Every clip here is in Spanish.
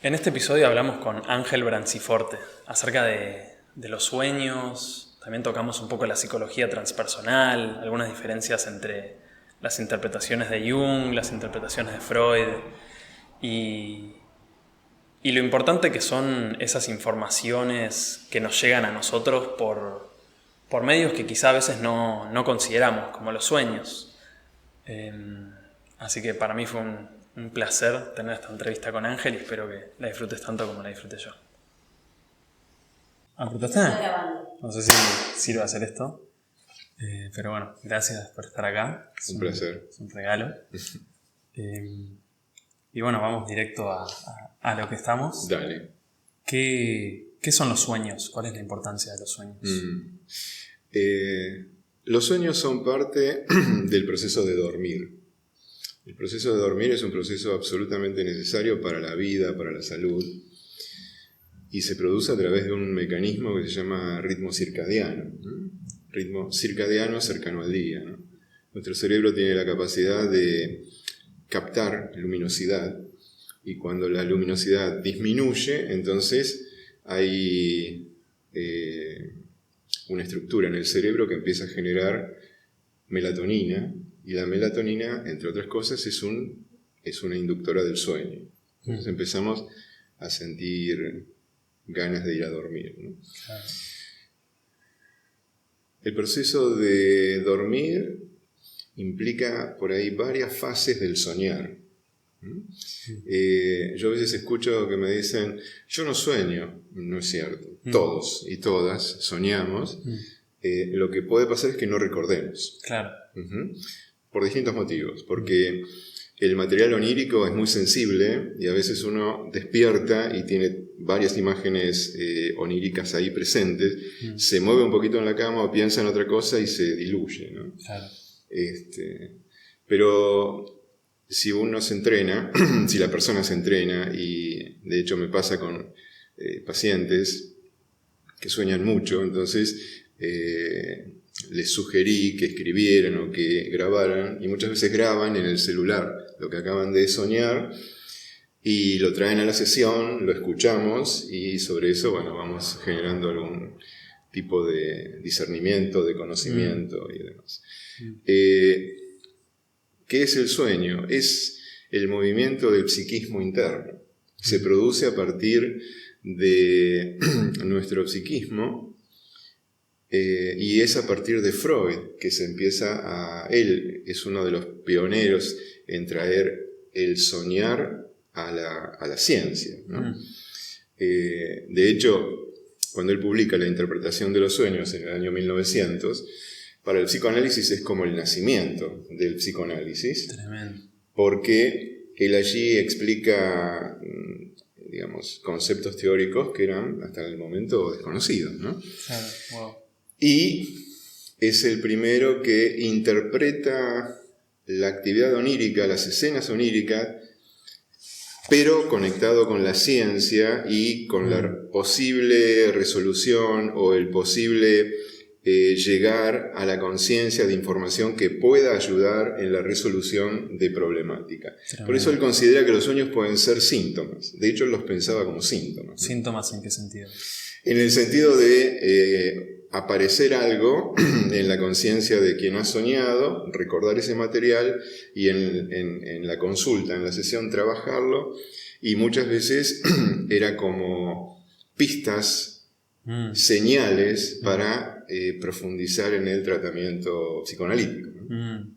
En este episodio hablamos con Ángel Branciforte acerca de los sueños. También tocamos un poco la psicología transpersonal, algunas diferencias entre las interpretaciones de Jung, las interpretaciones de Freud y lo importante que son esas informaciones que nos llegan a nosotros por medios que quizá a veces no consideramos, como los sueños. Así que para mí fue un placer tener esta entrevista con Ángel y espero que la disfrutes tanto como la disfruté yo. ¿Apretaste? No sé si sirve hacer esto. Pero bueno, gracias por estar acá. Un placer. Es un regalo. Y bueno, vamos directo a lo que estamos. Dale. ¿Qué son los sueños? ¿Cuál es la importancia de los sueños? Los sueños son parte del proceso de dormir. El proceso de dormir es un proceso absolutamente necesario para la vida, para la salud, y se produce a través de un mecanismo que se llama ritmo circadiano, ¿no? Ritmo circadiano cercano al día, ¿no? Nuestro cerebro tiene la capacidad de captar luminosidad, y cuando la luminosidad disminuye, entonces hay una estructura en el cerebro que empieza a generar melatonina, y la melatonina, entre otras cosas, es una inductora del sueño. Entonces empezamos a sentir ganas de ir a dormir, ¿no? Claro. El proceso de dormir implica por ahí varias fases del soñar. Yo a veces escucho que me dicen, yo no sueño. No es cierto. Todos y todas soñamos. Lo que puede pasar es que no recordemos. Claro. Por distintos motivos. Porque el material onírico es muy sensible y a veces uno despierta y tiene varias imágenes oníricas ahí presentes, se mueve un poquito en la cama o piensa en otra cosa y se diluye, ¿no? Claro. Pero si uno se entrena, si la persona se entrena, y de hecho me pasa con pacientes que sueñan mucho, entonces les sugerí que escribieran o que grabaran, y muchas veces graban en el celular lo que acaban de soñar y lo traen a la sesión, lo escuchamos y sobre eso, bueno, vamos generando algún tipo de discernimiento, de conocimiento y demás. ¿Qué es el sueño? Es el movimiento del psiquismo interno. Se produce a partir de nuestro psiquismo. Y es a partir de Freud que se empieza él es uno de los pioneros en traer el soñar a la ciencia, ¿no? De hecho, cuando él publica la interpretación de los sueños en el año 1900, para el psicoanálisis es como el nacimiento del psicoanálisis. Tremendo. Porque él allí explica, digamos, conceptos teóricos que eran hasta el momento desconocidos, ¿no? Claro, wow. Y es el primero que interpreta la actividad onírica, las escenas oníricas, pero conectado con la ciencia y con la posible resolución o el posible llegar a la conciencia de información que pueda ayudar en la resolución de problemática. Por eso él considera que los sueños pueden ser síntomas. De hecho, él los pensaba como síntomas, ¿no? ¿Síntomas en qué sentido? En el sentido de aparecer algo en la conciencia de quien ha soñado, recordar ese material y en la consulta, en la sesión, trabajarlo, y muchas veces era como pistas, señales para profundizar en el tratamiento psicoanalítico, ¿no?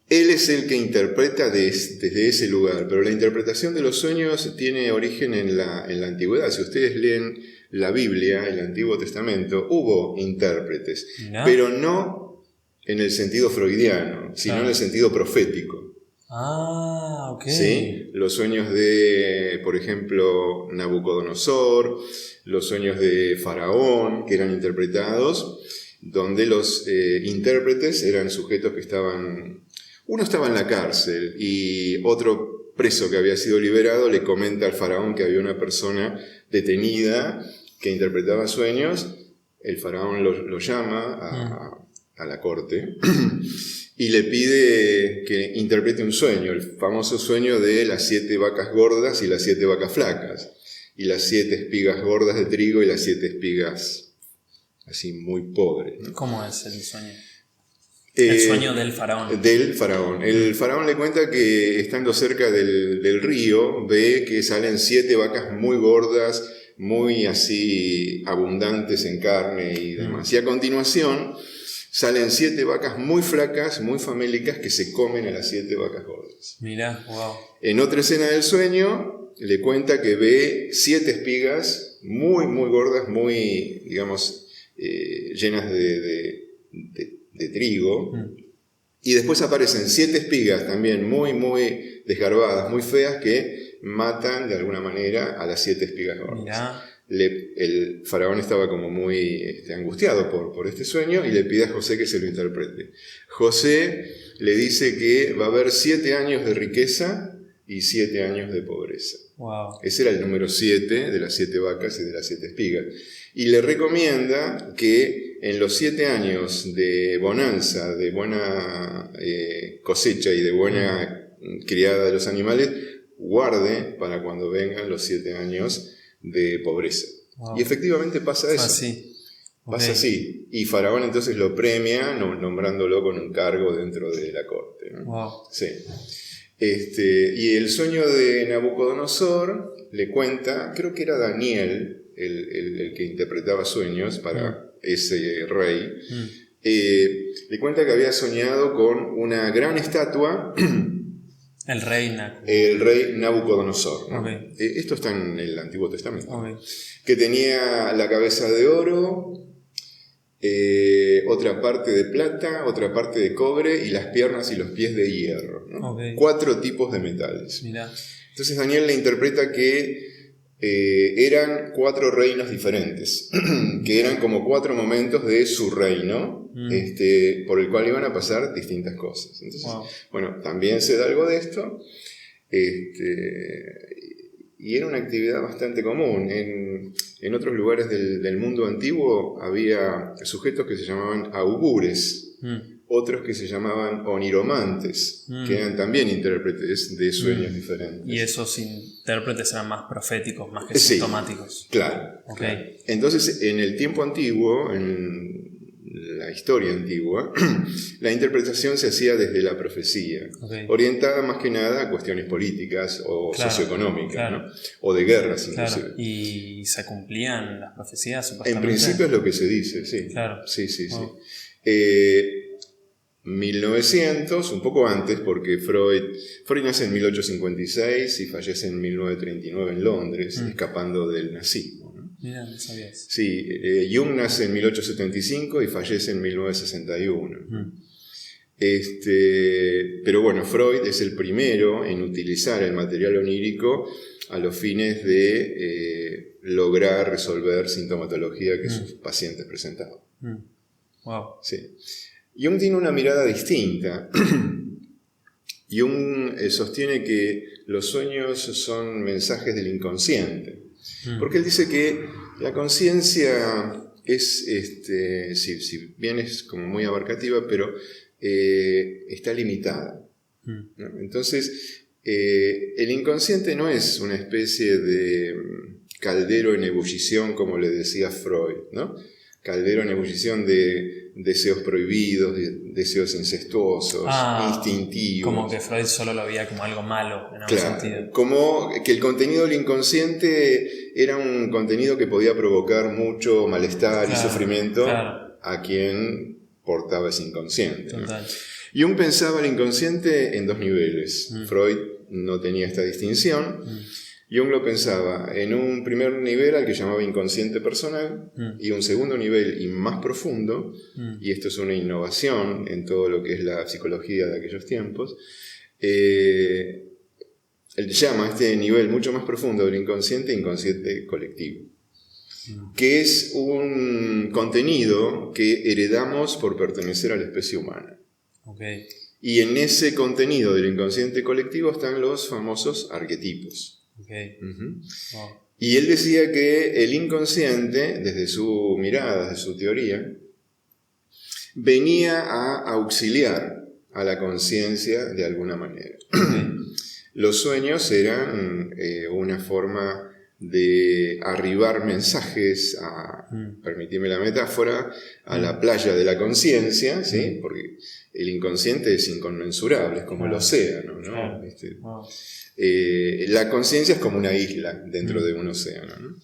Él es el que interpreta desde ese lugar, pero la interpretación de los sueños tiene origen en la antigüedad. Si ustedes leen la Biblia, el Antiguo Testamento, hubo intérpretes, pero no en el sentido freudiano, sino en el sentido profético. Ah, ok. ¿Sí? Los sueños de, por ejemplo, Nabucodonosor, los sueños de Faraón, que eran interpretados, donde los intérpretes eran sujetos que uno estaba en la cárcel y otro preso que había sido liberado le comenta al faraón que había una persona detenida que interpretaba sueños. El faraón lo llama a la corte y le pide que interprete un sueño, el famoso sueño de las 7 vacas gordas y las 7 vacas flacas, y las 7 espigas gordas de trigo y las 7 espigas así muy pobres, ¿no? ¿Cómo es el sueño? El sueño del faraón. Del faraón. El faraón le cuenta que estando cerca del río ve que salen 7 vacas muy gordas, muy así abundantes en carne y demás. Y a continuación salen 7 vacas muy flacas, muy famélicas, que se comen a las 7 vacas gordas. Mirá, wow. En otra escena del sueño le cuenta que ve 7 espigas muy, muy gordas, muy, digamos, llenas de trigo. Y después aparecen 7 espigas también muy, muy desgarbadas, muy feas, que matan de alguna manera a las 7 espigas gordas. Mirá. El faraón estaba como muy angustiado por este sueño y le pide a José que se lo interprete. José le dice que va a haber 7 años de riqueza y 7 años de pobreza. Wow. Ese era el número 7 de las 7 vacas y de las 7 espigas. Y le recomienda que en los 7 años de bonanza, de buena cosecha y de buena criada de los animales, guarde para cuando vengan los 7 años de pobreza. Wow. Y efectivamente pasa eso. Así. Pasa así. Y Faraón entonces lo premia nombrándolo con un cargo dentro de la corte, ¿no? Wow. Sí. Y el sueño de Nabucodonosor le cuenta, creo que era Daniel el que interpretaba sueños para ese rey, le cuenta que había soñado con una gran estatua. El rey Nabucodonosor, ¿no? Okay. Esto está en el Antiguo Testamento. Okay. Que tenía la cabeza de oro, otra parte de plata, otra parte de cobre y las piernas y los pies de hierro, ¿no? Okay. 4 tipos de metales. Mirá. Entonces Daniel le interpreta que eran 4 reinos diferentes, que eran como 4 momentos de su reino, por el cual iban a pasar distintas cosas. Entonces, wow. Bueno, también se da algo de esto, y era una actividad bastante común. En otros lugares del mundo antiguo había sujetos que se llamaban augures, otros que se llamaban oniromantes, que eran también intérpretes de sueños diferentes. Y esos intérpretes eran más proféticos, más que sintomáticos. Claro, okay. Claro. Entonces, en el tiempo antiguo, en la historia antigua, la interpretación se hacía desde la profecía, okay. Orientada más que nada a cuestiones políticas o socioeconómicas, claro. ¿No? O de guerras, inclusive. Claro. ¿Y se cumplían las profecías, supuestamente? En principio es lo que se dice, sí. Claro. Sí. 1900, un poco antes, porque Freud nace en 1856 y fallece en 1939 en Londres, escapando del nazismo, ¿no? Mira, no sabías. Sí, Jung nace en 1875 y fallece en 1961. Pero bueno, Freud es el primero en utilizar el material onírico a los fines de lograr resolver sintomatología que sus pacientes presentaban. Wow. Sí. Jung tiene una mirada distinta. Jung sostiene que los sueños son mensajes del inconsciente. Porque él dice que la conciencia es, si bien es como muy abarcativa, pero está limitada, ¿no? Entonces, el inconsciente no es una especie de caldero en ebullición, como le decía Freud, ¿no? Caldero en ebullición de deseos prohibidos, de deseos incestuosos, instintivos. Como que Freud solo lo veía como algo malo, en algún sentido. Como que el contenido del inconsciente era un contenido que podía provocar mucho malestar y sufrimiento a quien portaba ese inconsciente, ¿no? Jung pensaba el inconsciente en 2 niveles. Freud no tenía esta distinción. Jung lo pensaba en un primer nivel al que llamaba inconsciente personal y un segundo nivel y más profundo, y esto es una innovación en todo lo que es la psicología de aquellos tiempos. Él llama este nivel mucho más profundo del inconsciente colectivo, que es un contenido que heredamos por pertenecer a la especie humana. Okay. Y en ese contenido del inconsciente colectivo están los famosos arquetipos. Okay. Wow. Y él decía que el inconsciente, desde su mirada, desde su teoría, venía a auxiliar a la conciencia de alguna manera. Los sueños eran una forma de arribar mensajes, permitidme la metáfora, a la playa de la conciencia, ¿sí? Porque el inconsciente es inconmensurable, es como el océano, ¿no? La conciencia es como una isla dentro de un océano, ¿no?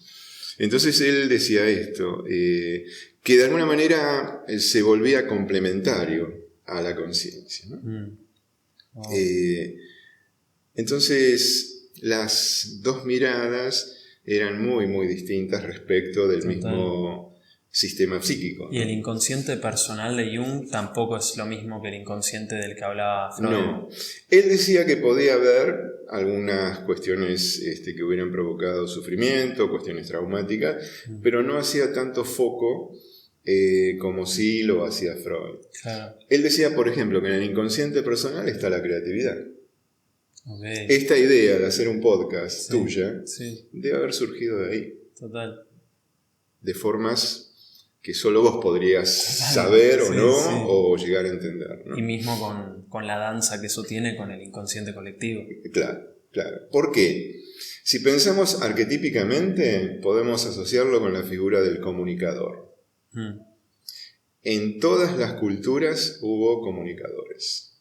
Entonces él decía esto, que de alguna manera se volvía complementario a la conciencia, ¿no? Entonces las dos miradas eran muy, muy distintas respecto del mismo sistema psíquico, ¿no? Y el inconsciente personal de Jung tampoco es lo mismo que el inconsciente del que hablaba Freud. No. Él decía que podía haber algunas cuestiones que hubieran provocado sufrimiento, cuestiones traumáticas, pero no hacía tanto foco como sí lo hacía Freud. Claro. Él decía, por ejemplo, que en el inconsciente personal está la creatividad. Okay. Esta idea de hacer un podcast tuya sí. debe haber surgido de ahí. Total. De formas que solo vos podrías saber o no, o llegar a entender, ¿no? Y mismo con la danza que eso tiene con el inconsciente colectivo. Claro, claro. ¿Por qué? Si pensamos arquetípicamente, podemos asociarlo con la figura del comunicador. En todas las culturas hubo comunicadores.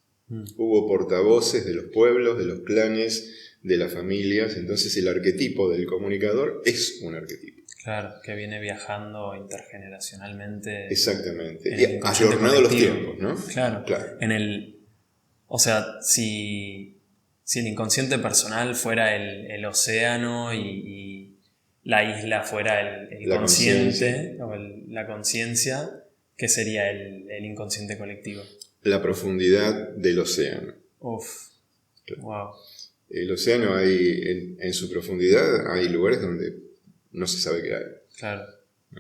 Hubo portavoces de los pueblos, de los clanes, de las familias. Entonces el arquetipo del comunicador es un arquetipo. Claro, que viene viajando intergeneracionalmente. Exactamente. Y ayornado los tiempos, ¿no? Claro. O sea, si el inconsciente personal fuera el océano y la isla fuera el consciente, o la conciencia, ¿qué sería el inconsciente colectivo? La profundidad del océano. Uf. Claro. Wow. El océano en su profundidad hay lugares donde no se sabe qué hay. Claro.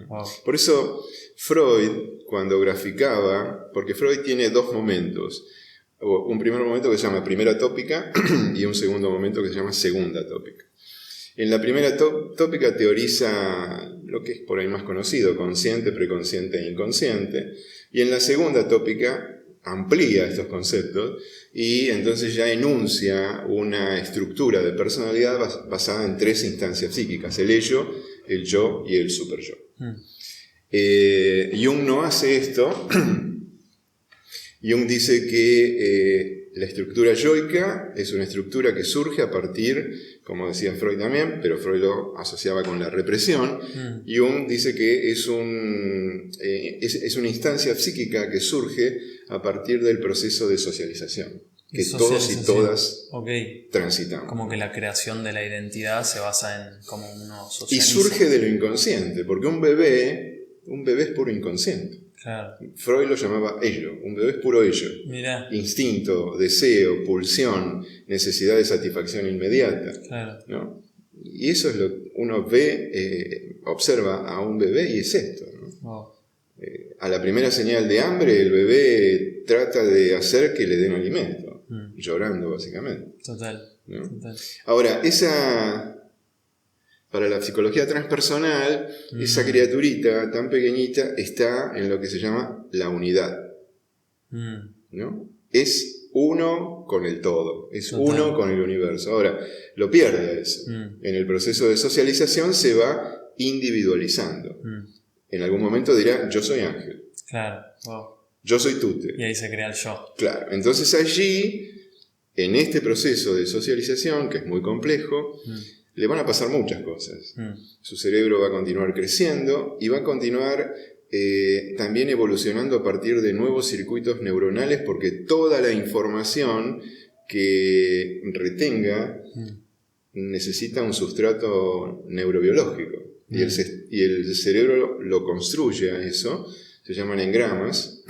Wow. Por eso Freud, cuando graficaba, porque Freud tiene dos momentos, un primer momento que se llama primera tópica y un segundo momento que se llama segunda tópica. En la primera tópica teoriza lo que es por ahí más conocido, consciente, preconsciente e inconsciente, y en la segunda tópica amplía estos conceptos y entonces ya enuncia una estructura de personalidad basada en tres instancias psíquicas: el ello, el yo y el superyo. Jung no hace esto. Jung dice que la estructura yoica es una estructura que surge a partir, como decía Freud también, pero Freud lo asociaba con la represión. Jung dice que es una instancia psíquica que surge a partir del proceso de socialización, que todos y todas transitamos. Como que la creación de la identidad se basa en cómo uno socializa. Y surge de lo inconsciente, porque un bebé es puro inconsciente. Claro. Freud lo llamaba ello, un bebé es puro ello. Mirá. Instinto, deseo, pulsión, necesidad de satisfacción inmediata. Claro. ¿No? Y eso es lo que uno ve, observa a un bebé y es esto, ¿no? Wow. A la primera señal de hambre el bebé trata de hacer que le den alimento, llorando básicamente. Total, ¿no? total. Ahora, para la psicología transpersonal, esa criaturita tan pequeñita está en lo que se llama la unidad, ¿no? Es uno con el todo, es total. Uno con el universo. Ahora, lo pierde eso. En el proceso de socialización se va individualizando. En algún momento dirá, yo soy Ángel. Claro. Wow. Yo soy Tute. Y ahí se crea el yo. Claro. Entonces allí, en este proceso de socialización, que es muy complejo, le van a pasar muchas cosas. Su cerebro va a continuar creciendo y va a continuar también evolucionando a partir de nuevos circuitos neuronales, porque toda la información que retenga necesita un sustrato neurobiológico. Y el cerebro lo construye a eso, se llaman engramas,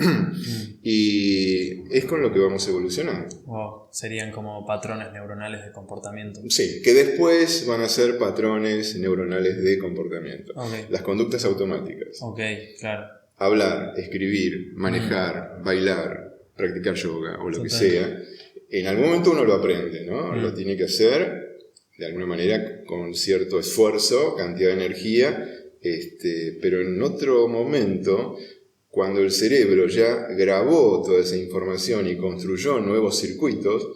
y es con lo que vamos evolucionando. Wow. Serían como patrones neuronales de comportamiento. Sí, que después van a ser patrones neuronales de comportamiento. Las conductas automáticas. Claro. Hablar, escribir, manejar, bailar, practicar yoga o lo que sea. En algún momento uno lo aprende, ¿no? Lo tiene que hacer de alguna manera con cierto esfuerzo, cantidad de energía, pero en otro momento, cuando el cerebro ya grabó toda esa información y construyó nuevos circuitos,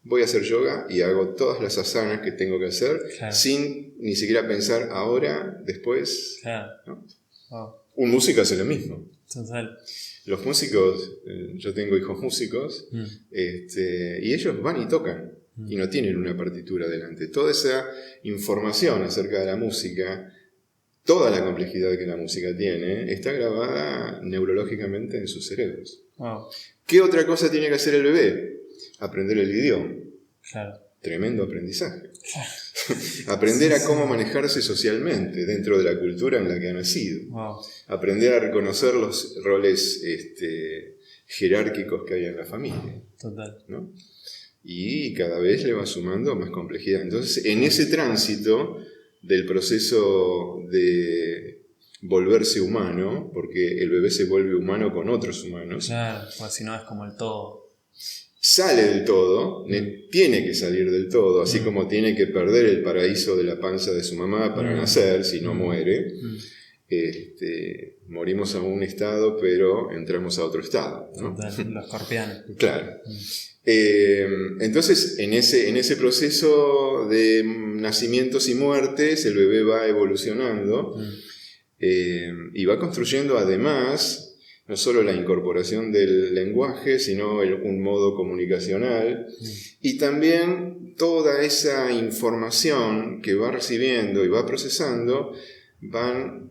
voy a hacer yoga y hago todas las asanas que tengo que hacer, claro, sin ni siquiera pensar ahora, después. claro. ¿No? Wow. Un músico hace lo mismo. Total. Los músicos, yo tengo hijos músicos, y ellos van y tocan, y no tienen una partitura delante. Toda esa información acerca de la música, toda la complejidad que la música tiene, está grabada neurológicamente en sus cerebros. Wow. ¿Qué otra cosa tiene que hacer el bebé? Aprender el idioma. Claro. Tremendo aprendizaje. Aprender a cómo manejarse socialmente dentro de la cultura en la que ha nacido. Wow. Aprender a reconocer los roles jerárquicos que hay en la familia. Total. ¿No? Y cada vez le va sumando más complejidad. Entonces, en ese tránsito del proceso de volverse humano, porque el bebé se vuelve humano con otros humanos, Claro, pues si no es como el todo. sale del todo, tiene que salir del todo, así como tiene que perder el paraíso de la panza de su mamá para nacer, si no muere. Morimos a un estado, pero entramos a otro estado, ¿no? Total, los escorpianos. Claro. Entonces, en ese proceso de nacimientos y muertes, el bebé va evolucionando y va construyendo además no solo la incorporación del lenguaje, sino un modo comunicacional, y también toda esa información que va recibiendo y va procesando, van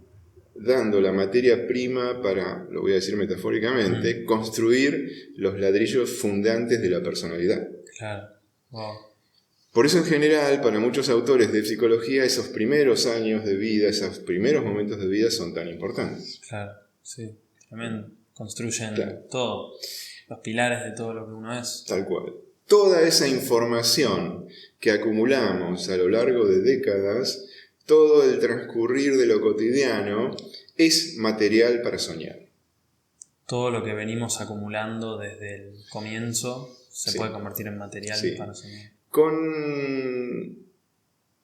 dando la materia prima para, lo voy a decir metafóricamente, construir los ladrillos fundantes de la personalidad. Claro. Wow. Por eso en general, para muchos autores de psicología, esos primeros años de vida, esos primeros momentos de vida son tan importantes. Claro, sí. Tremendo. Construyen todo, los pilares de todo lo que uno es. Tal cual. Toda esa información que acumulamos a lo largo de décadas, todo el transcurrir de lo cotidiano, es material para soñar. Todo lo que venimos acumulando desde el comienzo se puede convertir en material para soñar. Con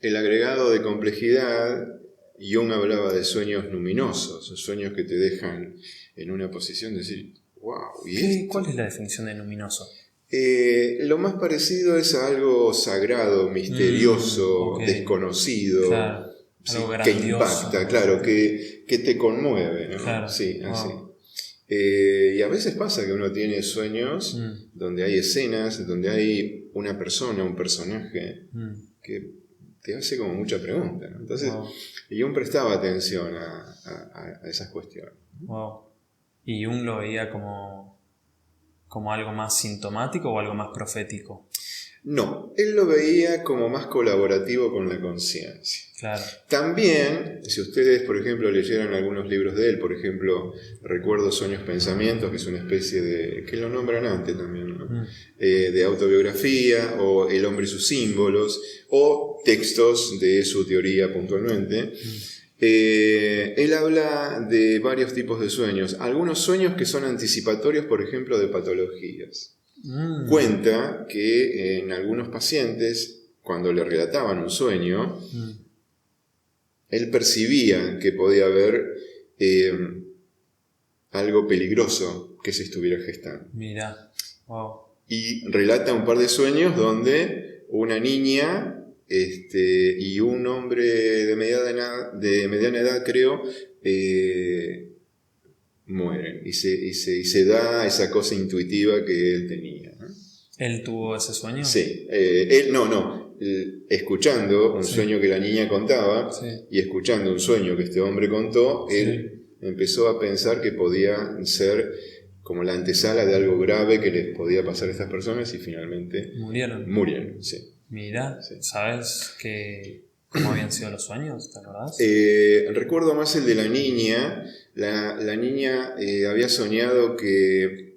el agregado de complejidad, Jung hablaba de sueños luminosos, sueños que te dejan en una posición de decir, wow, ¿y esto? ¿Cuál es la definición de luminoso? Lo más parecido es a algo sagrado, misterioso, desconocido, claro, algo que grandioso, impacta, claro, que te conmueve, ¿no? Claro. Sí, así. Y a veces pasa que uno tiene sueños donde hay escenas, donde hay una persona, un personaje que te hace como mucha pregunta, ¿no? Entonces, Jung prestaba atención a esas cuestiones. Wow. ¿Y Jung lo veía como algo más sintomático o algo más profético? No, él lo veía como más colaborativo con la conciencia. Claro. También, si ustedes, por ejemplo, leyeran algunos libros de él, por ejemplo, Recuerdos, Sueños, Pensamientos, que es una especie de, que lo nombran antes también, ¿no? De autobiografía, o El hombre y sus símbolos, o textos de su teoría puntualmente, él habla de varios tipos de sueños. Algunos sueños que son anticipatorios, por ejemplo, de patologías. Cuenta que en algunos pacientes, cuando le relataban un sueño, él percibía que podía haber algo peligroso que se estuviera gestando. Mira, wow. Y relata un par de sueños donde una niña y un hombre de mediana edad, creo, mueren. Y se da esa cosa intuitiva que él tenía, ¿no? ¿Él tuvo ese sueño? Sí. Él escuchando un sueño que la niña contaba y escuchando un sueño que este hombre contó, él empezó a pensar que podía ser como la antesala de algo grave que les podía pasar a estas personas y finalmente murieron, sí. Mira, ¿sabes cómo habían sido los sueños? ¿Te acordás? Recuerdo más el de la niña. La niña había soñado que,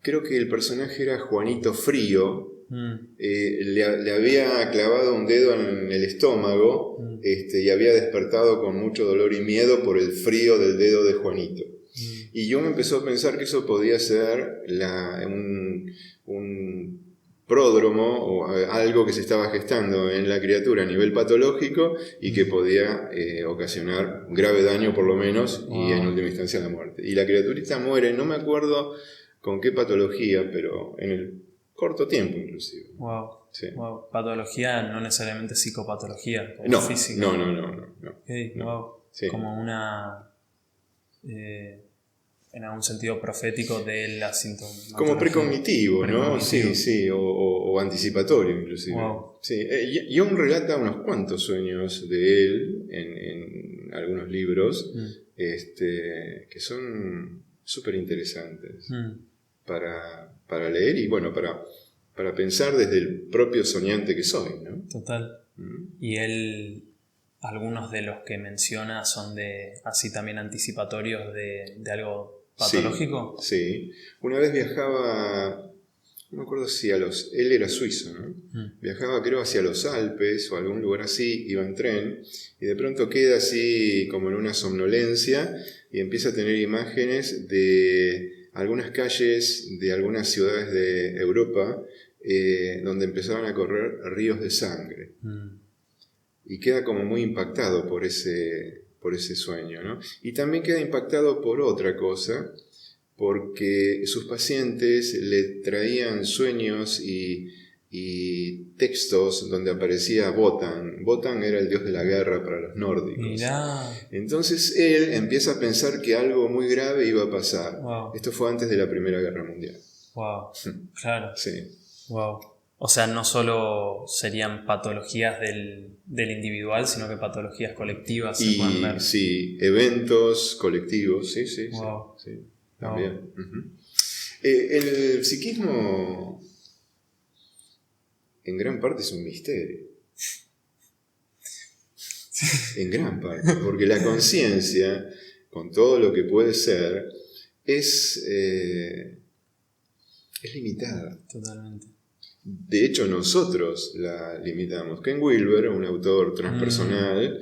creo que el personaje era Juanito Frío, le había clavado un dedo en el estómago y había despertado con mucho dolor y miedo por el frío del dedo de Juanito. Y yo me empezó a pensar que eso podía ser un pródromo o algo que se estaba gestando en la criatura a nivel patológico y que podía ocasionar grave daño por lo menos y en última instancia la muerte. Y la criaturita muere, no me acuerdo con qué patología, pero en el corto tiempo inclusive. Wow. Sí. Wow. Patología no necesariamente psicopatología, como No, física. no. Okay, No. wow. Sí. Como una... en algún sentido profético de la sintomatología. Como precognitivo, ¿no? Sí, o anticipatorio inclusive. Wow. Sí. Jung relata unos cuantos sueños de él en algunos libros que son súper interesantes para leer y bueno, para pensar desde el propio soñante que soy, ¿no? Total. Y él... Algunos de los que menciona son así también anticipatorios de algo patológico. Sí. Una vez viajaba, no me acuerdo si él era suizo, ¿no? Viajaba creo hacia los Alpes o algún lugar así, iba en tren y de pronto queda así como en una somnolencia y empieza a tener imágenes de algunas calles de algunas ciudades de Europa donde empezaban a correr ríos de sangre. Y queda como muy impactado por ese sueño, ¿no? Y también queda impactado por otra cosa, porque sus pacientes le traían sueños y textos donde aparecía Wotan. Wotan era el dios de la guerra para los nórdicos. Mirá. Entonces él empieza a pensar que algo muy grave iba a pasar. Wow. Esto fue antes de la Primera Guerra Mundial. Wow. Claro. Sí. Wow. O sea, no solo serían patologías del individual, sino que patologías colectivas se pueden ver. Sí, eventos colectivos, sí. Wow. Sí, también. Wow. El psiquismo en gran parte es un misterio. En gran parte, porque la conciencia, con todo lo que puede ser, es limitada. Totalmente. De hecho, nosotros la limitamos. Ken Wilber, un autor transpersonal,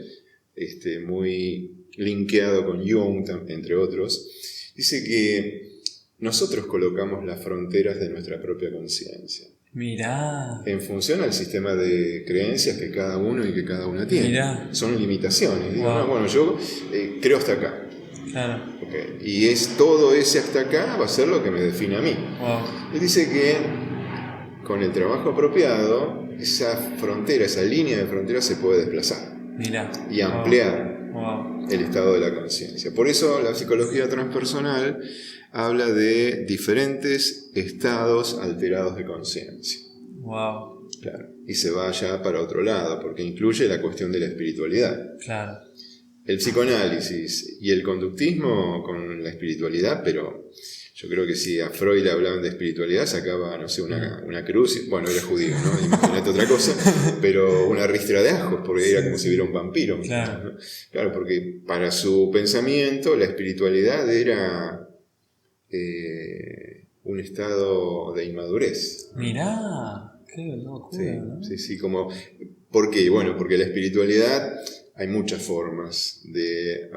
muy linkeado con Jung, entre otros, dice que nosotros colocamos las fronteras de nuestra propia conciencia. Mirá. En función al sistema de creencias que cada uno y que cada una tiene. Mirá. Son limitaciones. Digo, no, bueno, yo creo hasta acá. Claro. Okay. Y todo ese hasta acá va a ser lo que me define a mí. Wow. Él dice que con el trabajo apropiado, esa frontera, esa línea de frontera se puede desplazar. Mirá. Y ampliar el estado de la conciencia. Por eso la psicología transpersonal habla de diferentes estados alterados de conciencia. Wow. Claro. Y se va ya para otro lado, porque incluye la cuestión de la espiritualidad. Claro. El psicoanálisis y el conductismo con la espiritualidad, pero yo creo que si a Freud le hablaban de espiritualidad, sacaba, no sé, una cruz, bueno, era judío, ¿no? Imagínate otra cosa, pero una ristra de ajos, porque era como si hubiera un vampiro. Claro. ¿No? Claro, porque para su pensamiento la espiritualidad era un estado de inmadurez. Mirá, qué locura, Sí, ¿no? sí, como... ¿Por qué? Bueno, porque la espiritualidad... Hay muchas formas de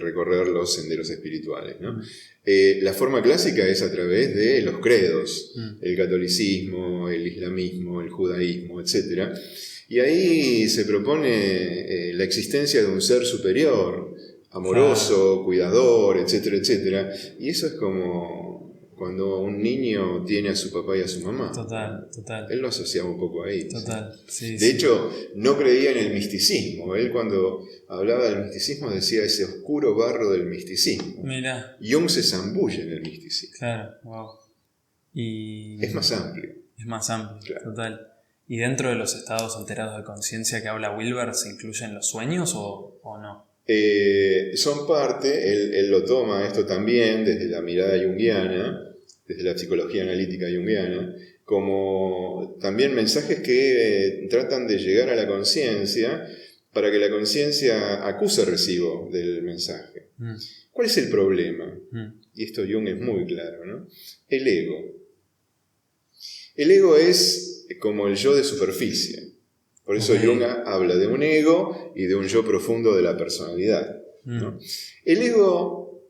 recorrer los senderos espirituales, ¿no? La forma clásica es a través de los credos, el catolicismo, el islamismo, el judaísmo, etc. Y ahí se propone la existencia de un ser superior, amoroso, cuidador, etcétera, etcétera. Y eso es como cuando un niño tiene a su papá y a su mamá. Total. Él lo asociaba un poco ahí. Total, sí. De hecho, no creía en el misticismo. Él cuando hablaba del misticismo decía ese oscuro barro del misticismo. Mirá. Jung se zambulle en el misticismo. Claro, wow. Y... Es más amplio. Es más amplio, claro. Total. ¿Y dentro de los estados alterados de conciencia que habla Wilber se incluyen los sueños o no? Son parte, él lo toma esto también desde la mirada junguiana, desde la psicología analítica junguiana, como también mensajes que tratan de llegar a la conciencia para que la conciencia acuse recibo del mensaje. ¿Cuál es el problema? Y esto Jung es muy claro, ¿no? El ego. El ego es como el yo de superficie. Por eso Jung habla de un ego y de un yo profundo de la personalidad, ¿no? El ego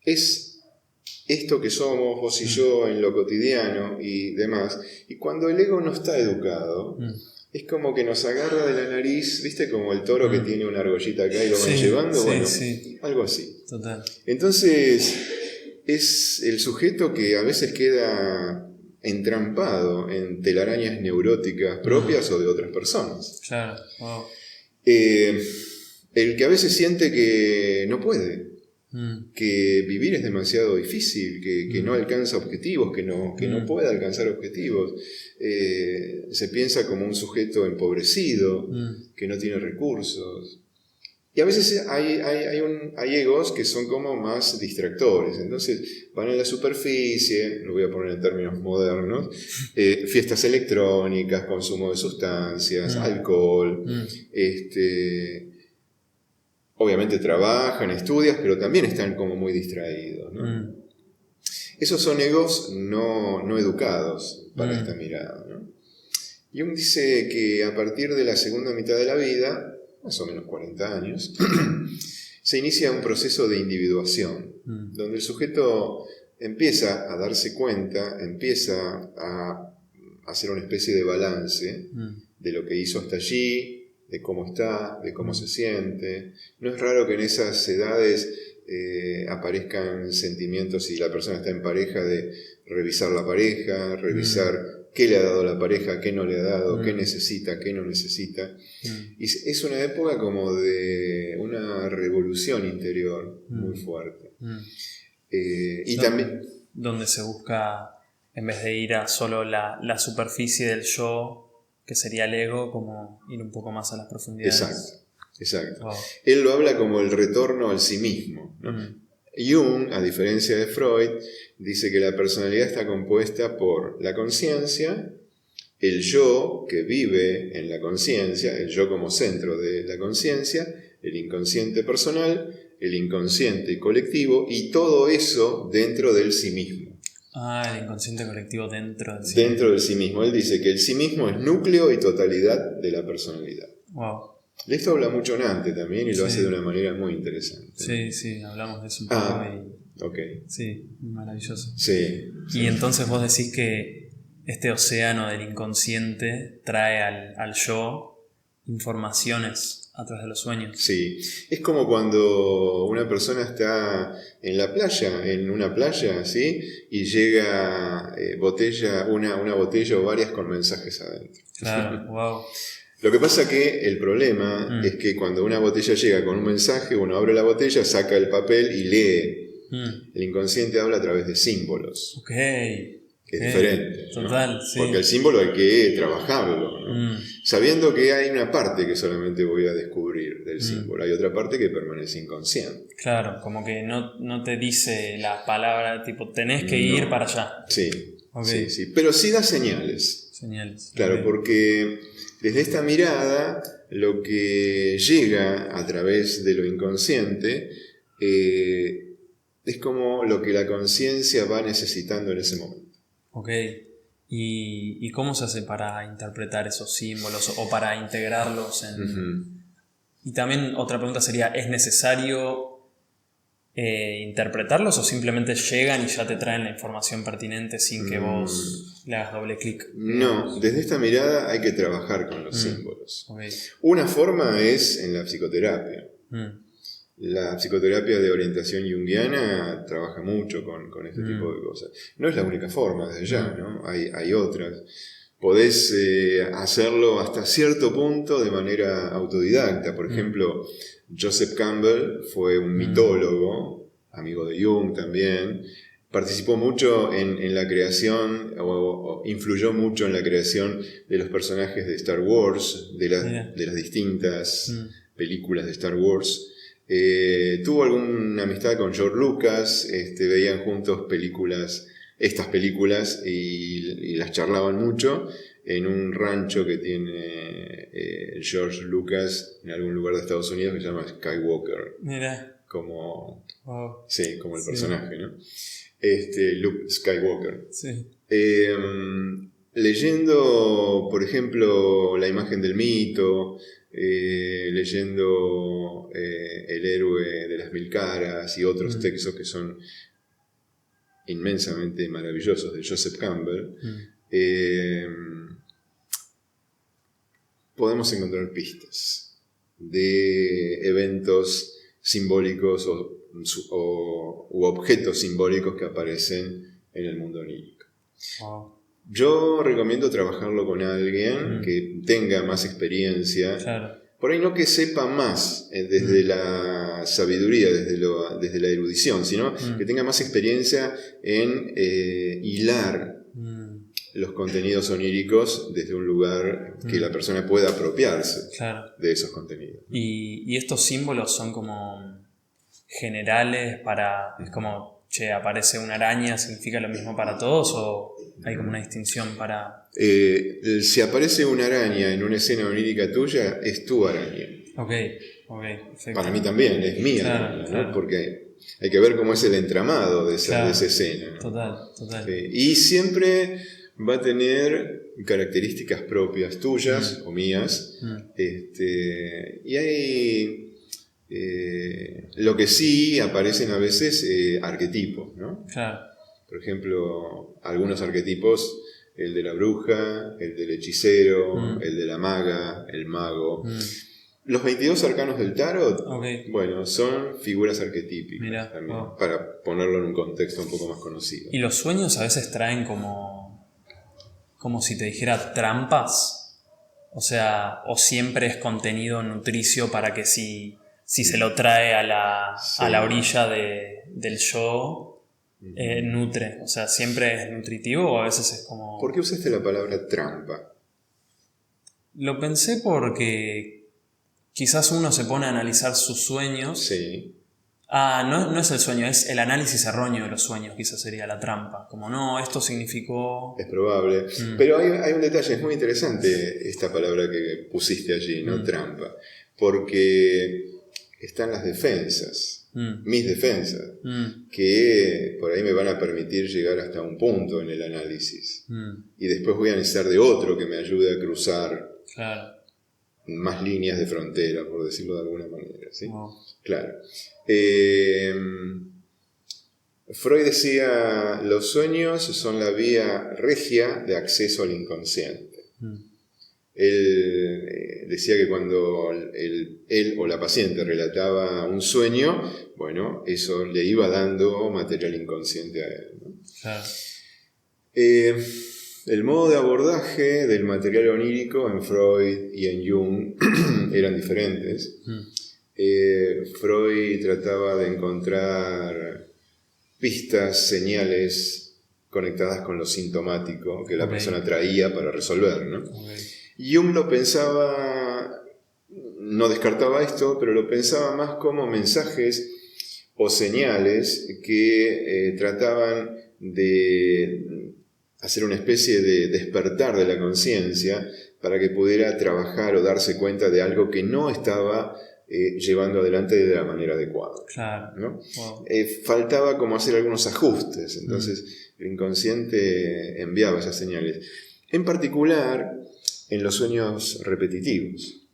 es esto que somos, vos y yo, en lo cotidiano y demás. Y cuando el ego no está educado, es como que nos agarra de la nariz, ¿viste? Como el toro que tiene una argollita acá y lo van llevando. Bueno, algo así. Total. Entonces, es el sujeto que a veces queda entrampado en telarañas neuróticas propias o de otras personas. Claro, wow. El que a veces siente que no puede, que vivir es demasiado difícil, que no alcanza objetivos, que no puede alcanzar objetivos. Se piensa como un sujeto empobrecido, que no tiene recursos. Y a veces hay egos que son como más distractores, entonces van a la superficie, lo voy a poner en términos modernos, fiestas electrónicas, consumo de sustancias, alcohol, obviamente trabajan, estudian, pero también están como muy distraídos, ¿no? Esos son egos no educados para esta mirada, ¿no? Jung dice que a partir de la segunda mitad de la vida, más o menos 40 años, se inicia un proceso de individuación, donde el sujeto empieza a darse cuenta, empieza a hacer una especie de balance de lo que hizo hasta allí, de cómo está, de cómo se siente. No es raro que en esas edades aparezcan sentimientos, si la persona está en pareja, de revisar la pareja, revisar qué le ha dado la pareja, qué no le ha dado, qué necesita, qué no necesita. Y es una época como de una revolución interior muy fuerte. Y también... Donde se busca, en vez de ir a solo la superficie del yo, que sería el ego, como ir un poco más a las profundidades. Exacto. Wow. Él lo habla como el retorno al sí mismo, ¿no? Jung, a diferencia de Freud, dice que la personalidad está compuesta por la conciencia, el yo que vive en la conciencia, el yo como centro de la conciencia, el inconsciente personal, el inconsciente colectivo, y todo eso dentro del sí mismo. El inconsciente colectivo dentro del sí mismo. Dentro mismo. del sí mismo. Él dice que el sí mismo es núcleo y totalidad de la personalidad. Wow. De esto habla mucho Nante también y lo hace de una manera muy interesante. Sí, hablamos de eso un poco. Okay. Sí, maravilloso. Sí. Y entonces vos decís que este océano del inconsciente trae al yo informaciones a través de los sueños. Sí, es como cuando una persona está en la playa, en una playa, ¿sí? Y llega una botella o varias con mensajes adentro. Claro, wow. Lo que pasa que el problema es que cuando una botella llega con un mensaje, uno abre la botella, saca el papel y lee. El inconsciente habla a través de símbolos. Ok. Es diferente. Total, ¿no? sí. Porque el símbolo hay que trabajarlo, ¿no? Sabiendo que hay una parte que solamente voy a descubrir del símbolo, hay otra parte que permanece inconsciente. Claro, como que no te dice la palabra, tipo, tenés que ir para allá. Sí, okay. sí, pero sí da señales. Señales. Claro, okay. Porque desde esta mirada, lo que llega a través de lo inconsciente es como lo que la conciencia va necesitando en ese momento. Ok. ¿Y cómo se hace para interpretar esos símbolos o para integrarlos en...? Y también otra pregunta sería, ¿es necesario interpretarlos o simplemente llegan y ya te traen la información pertinente sin que vos le hagas doble clic? No, desde esta mirada hay que trabajar con los símbolos. Okay. Una forma es en la psicoterapia. La psicoterapia de orientación junguiana trabaja mucho con este tipo de cosas. No es la única forma, desde ya, ¿no? Hay otras. Podés hacerlo hasta cierto punto de manera autodidacta. Por ejemplo, Joseph Campbell fue un mitólogo, amigo de Jung también. Participó mucho en la creación, o influyó mucho en la creación de los personajes de Star Wars, de las distintas películas de Star Wars. Tuvo alguna amistad con George Lucas, veían juntos estas películas y las charlaban mucho en un rancho que tiene George Lucas en algún lugar de Estados Unidos que se llama Skywalker. Mira. Como el personaje, ¿no? Luke Skywalker. Sí. Leyendo, por ejemplo, La imagen del mito, leyendo El héroe de las mil caras y otros textos que son inmensamente maravillosos de Joseph Campbell, podemos encontrar pistas de eventos simbólicos u objetos simbólicos que aparecen en el mundo onírico. Wow. Yo recomiendo trabajarlo con alguien que tenga más experiencia. Claro. Por ahí no que sepa más desde la sabiduría, desde la erudición, sino que tenga más experiencia en hilar los contenidos oníricos desde un lugar que la persona pueda apropiarse de esos contenidos. Y estos símbolos son como generales para... Es como, che, aparece una araña, ¿significa lo mismo para todos o hay como una distinción para...? Si aparece una araña en una escena onírica tuya, es tu araña. Ok, perfecto. Para mí también, es mi araña, ¿no? Porque hay que ver cómo es el entramado de esa escena, ¿no? Total. Y siempre va a tener características propias tuyas o mías. Y hay... lo que sí aparecen a veces arquetipos, ¿no? Claro. Por ejemplo, algunos arquetipos, el de la bruja, el del hechicero, el de la maga, el mago. Los 22 arcanos del tarot, bueno, son figuras arquetípicas también, para ponerlo en un contexto un poco más conocido. Y los sueños a veces traen como si te dijera trampas, o sea, o siempre es contenido nutricio para que si se lo trae a la orilla del yo, nutre, o sea, siempre es nutritivo o a veces es como... ¿Por qué usaste la palabra trampa? Lo pensé porque quizás uno se pone a analizar sus sueños. Sí. No es el sueño, es el análisis erróneo de los sueños, quizás sería la trampa. Como no, esto significó... Es probable. Pero hay un detalle, es muy interesante esta palabra que pusiste allí, ¿no? Trampa. Porque están las defensas, mis defensas, que por ahí me van a permitir llegar hasta un punto en el análisis. Y después voy a necesitar de otro que me ayude a cruzar más líneas de frontera, por decirlo de alguna manera, ¿sí? Claro. Freud decía, los sueños son la vía regia de acceso al inconsciente. Él decía que cuando él o la paciente relataba un sueño, bueno, eso le iba dando material inconsciente a él, ¿no? Claro. El modo de abordaje del material onírico en Freud y en Jung eran diferentes. Freud trataba de encontrar pistas, señales conectadas con lo sintomático que la persona traía para resolver, ¿no? Jung lo pensaba, no descartaba esto, pero lo pensaba más como mensajes o señales que trataban de hacer una especie de despertar de la conciencia para que pudiera trabajar o darse cuenta de algo que no estaba llevando adelante de la manera adecuada. Claro. ¿No? Faltaba como hacer algunos ajustes, entonces el inconsciente enviaba esas señales. En particular, en los sueños repetitivos.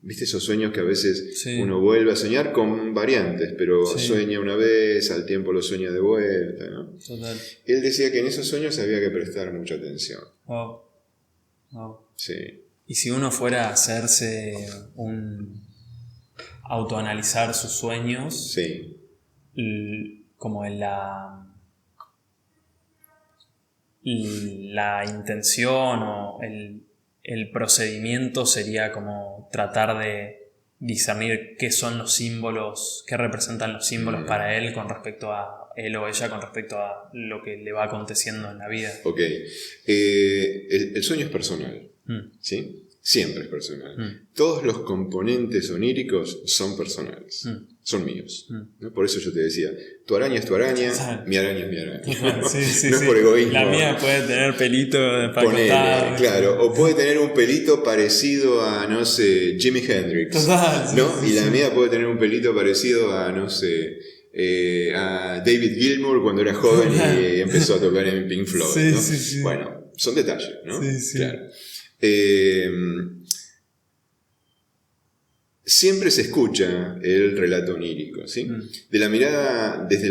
¿Viste esos sueños que a veces uno vuelve a soñar con variantes, pero sueña una vez, al tiempo lo sueña de vuelta, ¿no? Total. Él decía que en esos sueños había que prestar mucha atención. Sí. Y si uno fuera a hacerse autoanalizar sus sueños, como en la intención o el procedimiento sería como tratar de discernir qué son los símbolos, qué representan los símbolos para él con respecto a él o ella, con respecto a lo que le va aconteciendo en la vida. El sueño es personal, ¿sí? Siempre es personal. Todos los componentes oníricos son personales, son míos, ¿no? Por eso yo te decía, tu araña es tu araña, mi araña es mi araña. No es por egoísmo. La mía puede tener pelito para contar. Claro, o puede tener un pelito parecido a, no sé, Jimi Hendrix. ¿No? Y la mía puede tener un pelito parecido a, no sé, a David Gilmour cuando era joven y empezó a tocar en Pink Floyd, ¿no? Bueno, son detalles, ¿no? Claro. Siempre se escucha el relato onírico, ¿sí? Desde la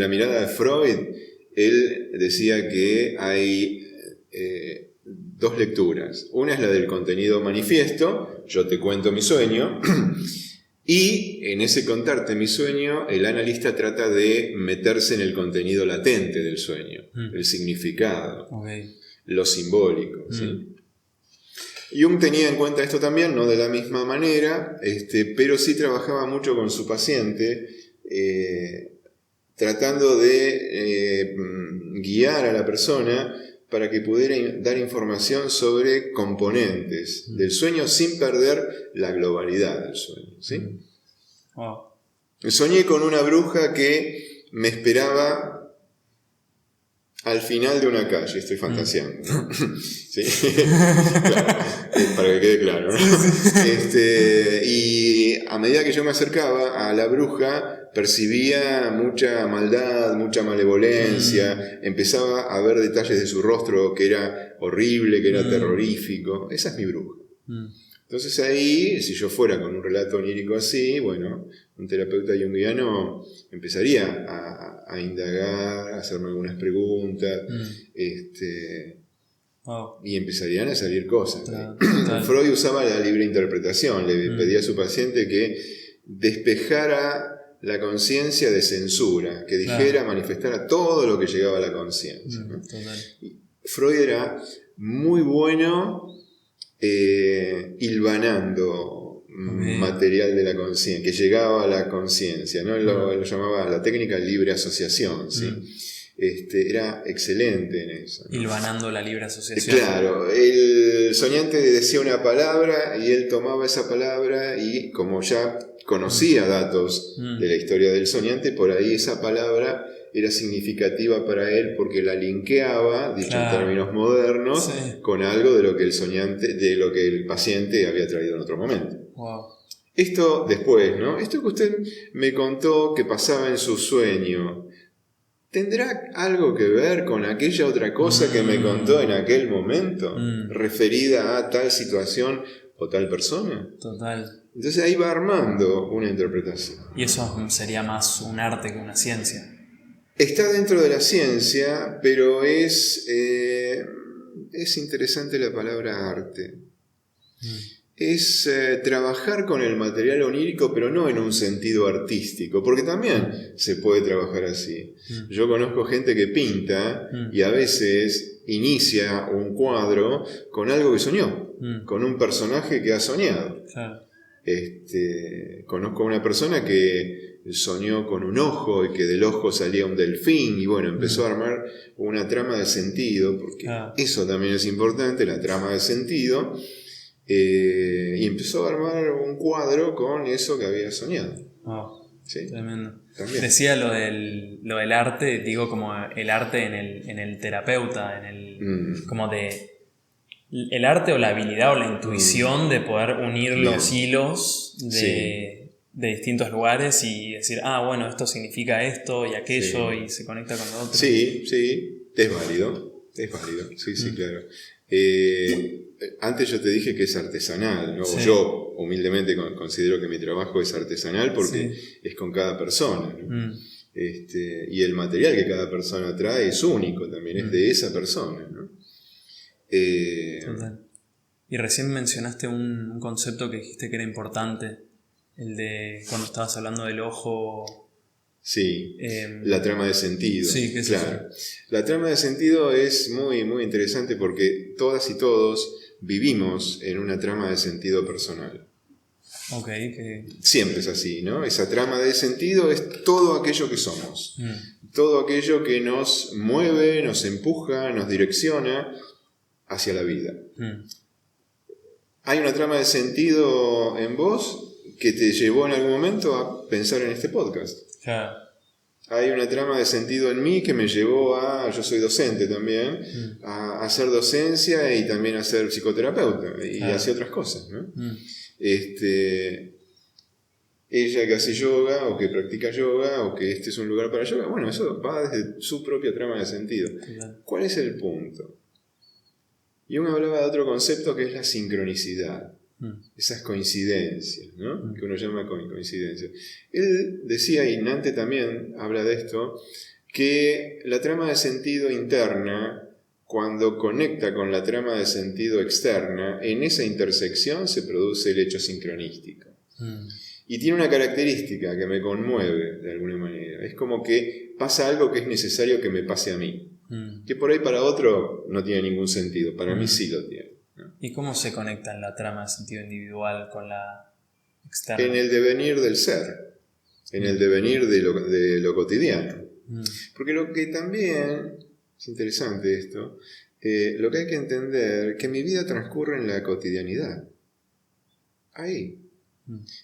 mirada de Freud, él decía que hay dos lecturas. Una es la del contenido manifiesto, yo te cuento mi sueño, y en ese contarte mi sueño, el analista trata de meterse en el contenido latente del sueño, el significado, lo simbólico. ¿Sí? Jung tenía en cuenta esto también, no de la misma manera, pero sí trabajaba mucho con su paciente, tratando de guiar a la persona para que pudiera dar información sobre componentes del sueño sin perder la globalidad del sueño. ¿Sí? Wow. Soñé con una bruja que me esperaba al final de una calle, estoy fantaseando, ¿no? ¿Sí? Claro, para que quede claro, ¿no? Y a medida que yo me acercaba a la bruja, percibía mucha maldad, mucha malevolencia, empezaba a ver detalles de su rostro que era horrible, que era terrorífico. Esa es mi bruja. Entonces ahí, si yo fuera con un relato onírico así, bueno, un terapeuta junguiano empezaría a indagar, a hacerme algunas preguntas, y empezarían a salir cosas. Freud usaba la libre interpretación, le pedía a su paciente que despejara la conciencia de censura, que dijera, manifestara todo lo que llegaba a la conciencia, ¿no? Freud era muy bueno hilvanando material de la conciencia, que llegaba a la conciencia, ¿no? Lo llamaba la técnica libre asociación, ¿sí? Era excelente en eso, ¿no? Hilvanando la libre asociación. Claro, el soñante decía una palabra y él tomaba esa palabra y como ya conocía datos de la historia del soñante, por ahí esa palabra era significativa para él porque la linkeaba, dicho en términos modernos, con algo de lo que el soñante, de lo que el paciente había traído en otro momento. Wow. Esto después, ¿no? Esto que usted me contó que pasaba en su sueño, ¿tendrá algo que ver con aquella otra cosa que me contó en aquel momento, referida a tal situación o tal persona? Total. Entonces ahí va armando una interpretación. Y eso sería más un arte que una ciencia. Está dentro de la ciencia, pero es interesante la palabra arte. Es trabajar con el material onírico, pero no en un sentido artístico, porque también se puede trabajar así. Yo conozco gente que pinta y a veces inicia un cuadro con algo que soñó, con un personaje que ha soñado. Claro. Conozco a una persona que soñó con un ojo y que del ojo salía un delfín y bueno, empezó a armar una trama de sentido, porque eso también es importante, la trama de sentido, y empezó a armar un cuadro con eso que había soñado. ¿Sí? Tremendo. También. Decía lo del arte, digo como el arte en el terapeuta, como de el arte o la habilidad o la intuición de poder unir los hilos de distintos lugares y decir, bueno, esto significa esto y aquello y se conecta con lo otro. Sí, es válido, sí, claro. Antes yo te dije que es artesanal, ¿no? Yo humildemente considero que mi trabajo es artesanal porque es con cada persona, ¿no? Y el material que cada persona trae es único también, es de esa persona, ¿no? Total. Y recién mencionaste un concepto que dijiste que era importante, el de cuando estabas hablando del ojo. Sí, la trama de sentido. Sí, ¿qué es claro. La trama de sentido es muy, muy interesante porque todas y todos vivimos en una trama de sentido personal. Siempre es así, ¿no? Esa trama de sentido es todo aquello que somos. Todo aquello que nos mueve, nos empuja, nos direcciona hacia la vida. Hay una trama de sentido en vos que te llevó en algún momento a pensar en este podcast. Claro. Hay una trama de sentido en mí que me llevó yo soy docente también, a hacer docencia y también a ser psicoterapeuta y hacer otras cosas, ¿no? Ella que hace yoga o que practica yoga o que este es un lugar para yoga, bueno, eso va desde su propia trama de sentido. ¿Cuál es el punto? Jung hablaba de otro concepto que es la sincronicidad. Esas coincidencias, ¿no? Que uno llama coincidencias. Él decía, y Nante también habla de esto, que la trama de sentido interna, cuando conecta con la trama de sentido externa, en esa intersección se produce el hecho sincronístico. Y tiene una característica que me conmueve de alguna manera. Es como que pasa algo que es necesario que me pase a mí. Que por ahí para otro no tiene ningún sentido. Para mí sí lo tiene, ¿no? ¿Y cómo se conecta en la trama de sentido individual con la externa? En el devenir del ser. En el devenir de lo cotidiano. Porque lo que también, es interesante esto, lo que hay que entender, que mi vida transcurre en la cotidianidad. Ahí.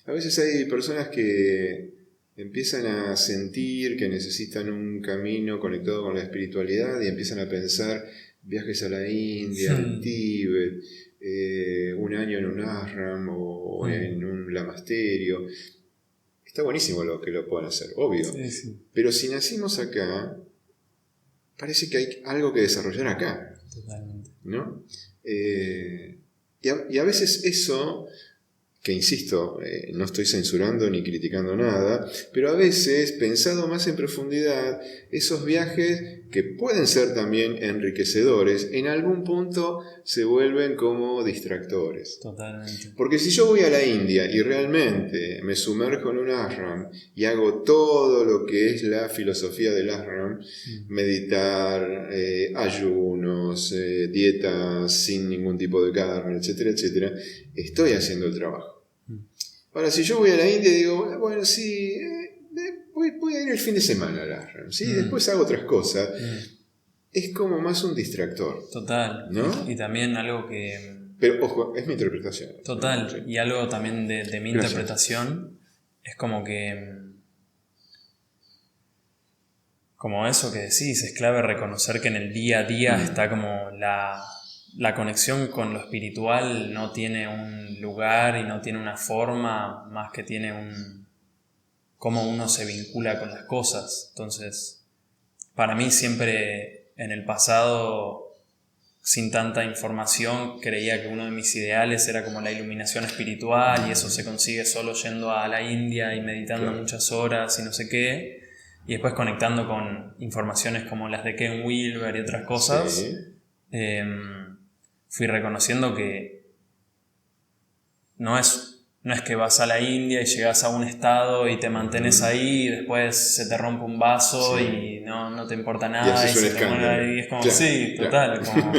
A veces hay personas que empiezan a sentir que necesitan un camino conectado con la espiritualidad y empiezan a pensar viajes a la India, al Tíbet, un año en un ashram o en un lamasterio. Está buenísimo lo que lo puedan hacer, obvio. Sí. Pero si nacimos acá, parece que hay algo que desarrollar acá. Totalmente. ¿No? Y a veces eso, que insisto, no estoy censurando ni criticando nada, pero a veces, pensado más en profundidad, esos viajes que pueden ser también enriquecedores, en algún punto se vuelven como distractores. Totalmente. Porque si yo voy a la India y realmente me sumerjo en un ashram y hago todo lo que es la filosofía del ashram, meditar, ayunos, dietas sin ningún tipo de carne, etcétera, etcétera, estoy haciendo el trabajo. Ahora, si yo voy a la India y digo, bueno, sí, voy a ir el fin de semana al ashram, ¿sí? Después hago otras cosas, es como más un distractor. Total, ¿no? Y también algo que... Pero, ojo, es mi interpretación. Total, ¿no? Sí. Y algo también de mi Gracias. interpretación es como que... Como eso que decís, es clave reconocer que en el día a día está como la conexión con lo espiritual no tiene un lugar y no tiene una forma, más que tiene cómo uno se vincula con las cosas. Entonces, para mí siempre en el pasado, sin tanta información, creía que uno de mis ideales era como la iluminación espiritual y eso se consigue solo yendo a la India y meditando muchas horas y no sé qué. Y después conectando con informaciones como las de Ken Wilber y otras cosas, fui reconociendo que no es que vas a la India y llegas a un estado y te mantenés ahí y después se te rompe un vaso y no te importa nada y se te muere y es como, sí, total. Como,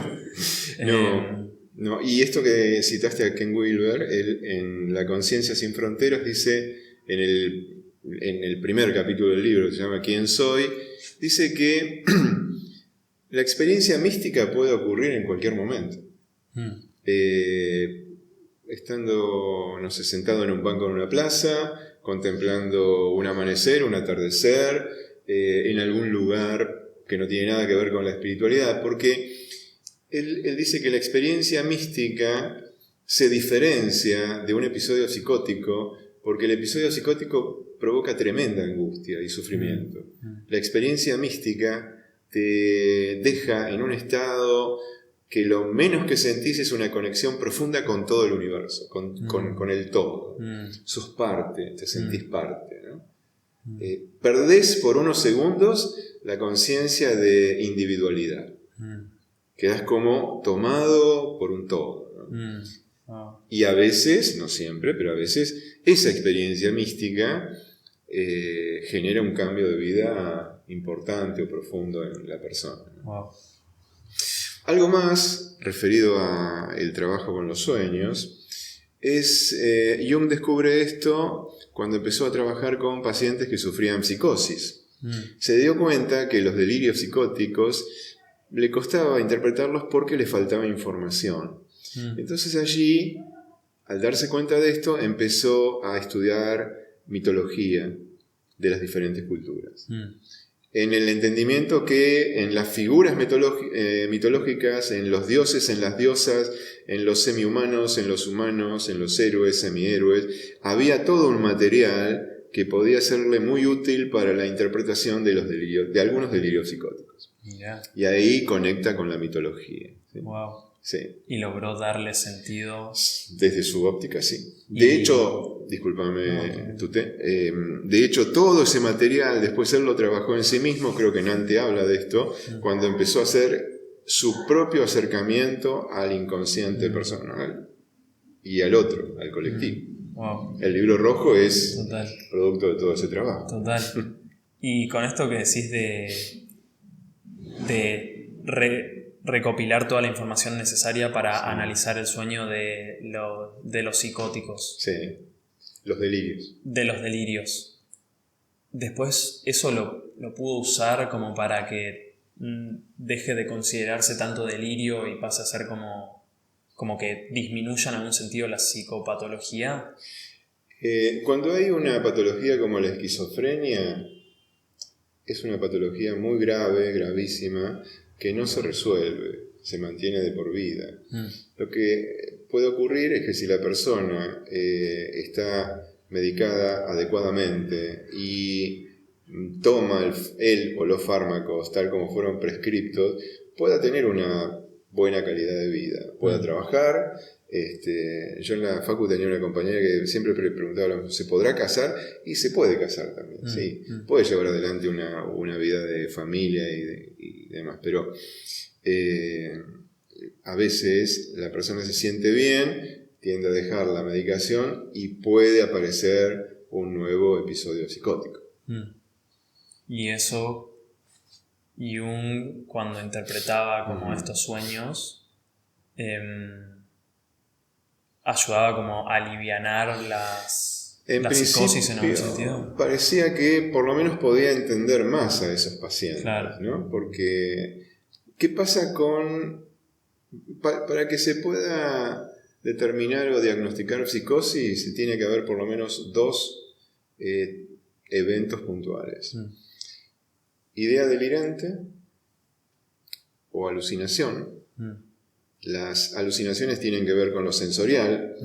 no, y esto que citaste a Ken Wilber, él en La Conciencia Sin Fronteras dice, en el primer capítulo del libro, que se llama ¿Quién soy?, dice que la experiencia mística puede ocurrir en cualquier momento. Estando, no sé, sentado en un banco en una plaza, contemplando un amanecer, un atardecer, en algún lugar que no tiene nada que ver con la espiritualidad, porque él dice que la experiencia mística se diferencia de un episodio psicótico, porque el episodio psicótico provoca tremenda angustia y sufrimiento. La experiencia mística te deja en un estado que lo menos que sentís es una conexión profunda con todo el universo, con el todo. Sos parte, te sentís parte, ¿no? Perdés por unos segundos la conciencia de individualidad. Quedás como tomado por un todo, ¿no? Y a veces, no siempre, pero a veces esa experiencia mística genera un cambio de vida importante o profundo en la persona, ¿no? Wow. Algo más referido al trabajo con los sueños es, Jung descubre esto cuando empezó a trabajar con pacientes que sufrían psicosis. Se dio cuenta que los delirios psicóticos le costaba interpretarlos porque le faltaba información. Entonces allí, al darse cuenta de esto, empezó a estudiar mitología de las diferentes culturas. En el entendimiento que en las figuras mitológicas, en los dioses, en las diosas, en los semihumanos, en los humanos, en los héroes, semihéroes, había todo un material que podía serle muy útil para la interpretación de algunos delirios psicóticos. Yeah. Y ahí conecta con la mitología, ¿sí? Wow. Sí. y logró darle sentido. Desde su óptica, sí. De hecho, discúlpame, Tute, de hecho todo ese material, después él lo trabajó en sí mismo, creo que Nante habla de esto, cuando empezó a hacer su propio acercamiento al inconsciente personal y al otro, al colectivo. Wow. El libro rojo es Total. producto de todo ese trabajo. Total. Y con esto que decís de recopilar toda la información necesaria para analizar el sueño de los psicóticos. Sí, los delirios. De los delirios. Después eso lo pudo usar como para que deje de considerarse tanto delirio y pase a ser como que disminuya en algún sentido la psicopatología. Cuando hay una patología como la esquizofrenia, es una patología muy grave, gravísima, que no se resuelve, se mantiene de por vida. Lo que puede ocurrir es que si la persona está medicada adecuadamente y toma él o los fármacos tal como fueron prescriptos, pueda tener una buena calidad de vida, pueda trabajar. Yo en la facu tenía una compañera que siempre preguntaba, ¿se podrá casar? Y se puede casar también, sí. Puede llevar adelante una vida de familia y demás, pero a veces la persona se siente bien, tiende a dejar la medicación y puede aparecer un nuevo episodio psicótico. Y eso, Jung, cuando interpretaba como estos sueños, ayudaba como a alivianar la psicosis en algún sentido. Parecía que por lo menos podía entender más a esos pacientes, claro. ¿no? Porque, ¿qué pasa con... Para que se pueda determinar o diagnosticar psicosis, se tiene que haber por lo menos 2 eventos puntuales. Idea delirante o alucinación. Las alucinaciones tienen que ver con lo sensorial.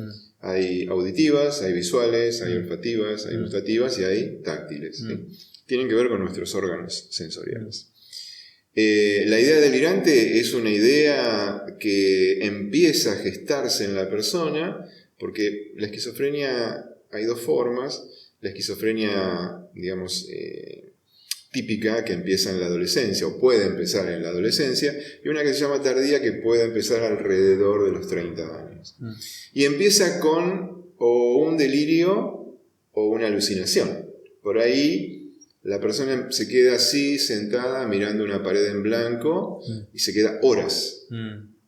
Hay auditivas, hay visuales, hay olfativas, hay gustativas y hay táctiles. ¿Sí? Tienen que ver con nuestros órganos sensoriales. La idea delirante es una idea que empieza a gestarse en la persona, porque la esquizofrenia hay 2 formas. La esquizofrenia, digamos, típica, que empieza en la adolescencia o puede empezar en la adolescencia, y una que se llama tardía, que puede empezar alrededor de los 30 años. Y empieza con o un delirio o una alucinación. Por ahí la persona se queda así, sentada, mirando una pared en blanco y se queda horas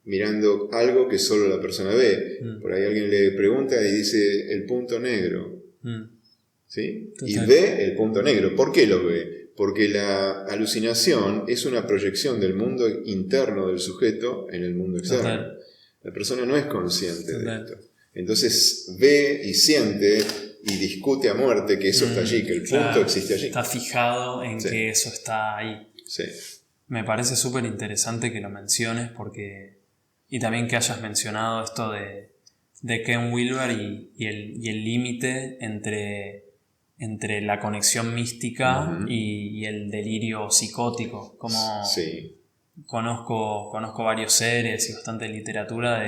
mirando algo que solo la persona ve. Por ahí alguien le pregunta y dice el punto negro. ¿Sí? Y ve el punto negro. ¿Por qué lo ve? Porque la alucinación es una proyección del mundo interno del sujeto en el mundo externo. La persona no es consciente de esto. Entonces ve y siente y discute a muerte que eso está allí, que el punto existe allí. Está fijado en que eso está ahí. Sí. Me parece súper interesante que lo menciones y también que hayas mencionado esto de Ken Wilber y el límite entre la conexión mística y el delirio psicótico. Como conozco varios seres y bastante literatura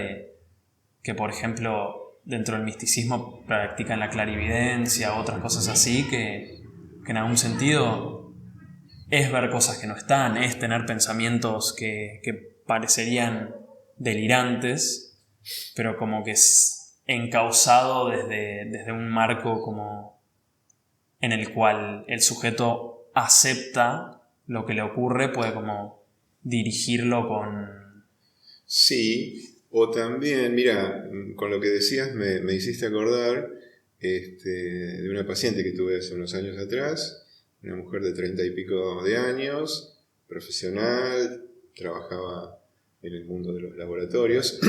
que, por ejemplo, dentro del misticismo practican la clarividencia, otras cosas así, que en algún sentido es ver cosas que no están, es tener pensamientos que parecerían delirantes, pero como que es encauzado desde un marco como en el cual el sujeto acepta lo que le ocurre, puede como dirigirlo con... Sí, o también, mira, con lo que decías me hiciste acordar de una paciente que tuve hace unos años atrás, una mujer de 30 y pico de años, profesional, trabajaba en el mundo de los laboratorios.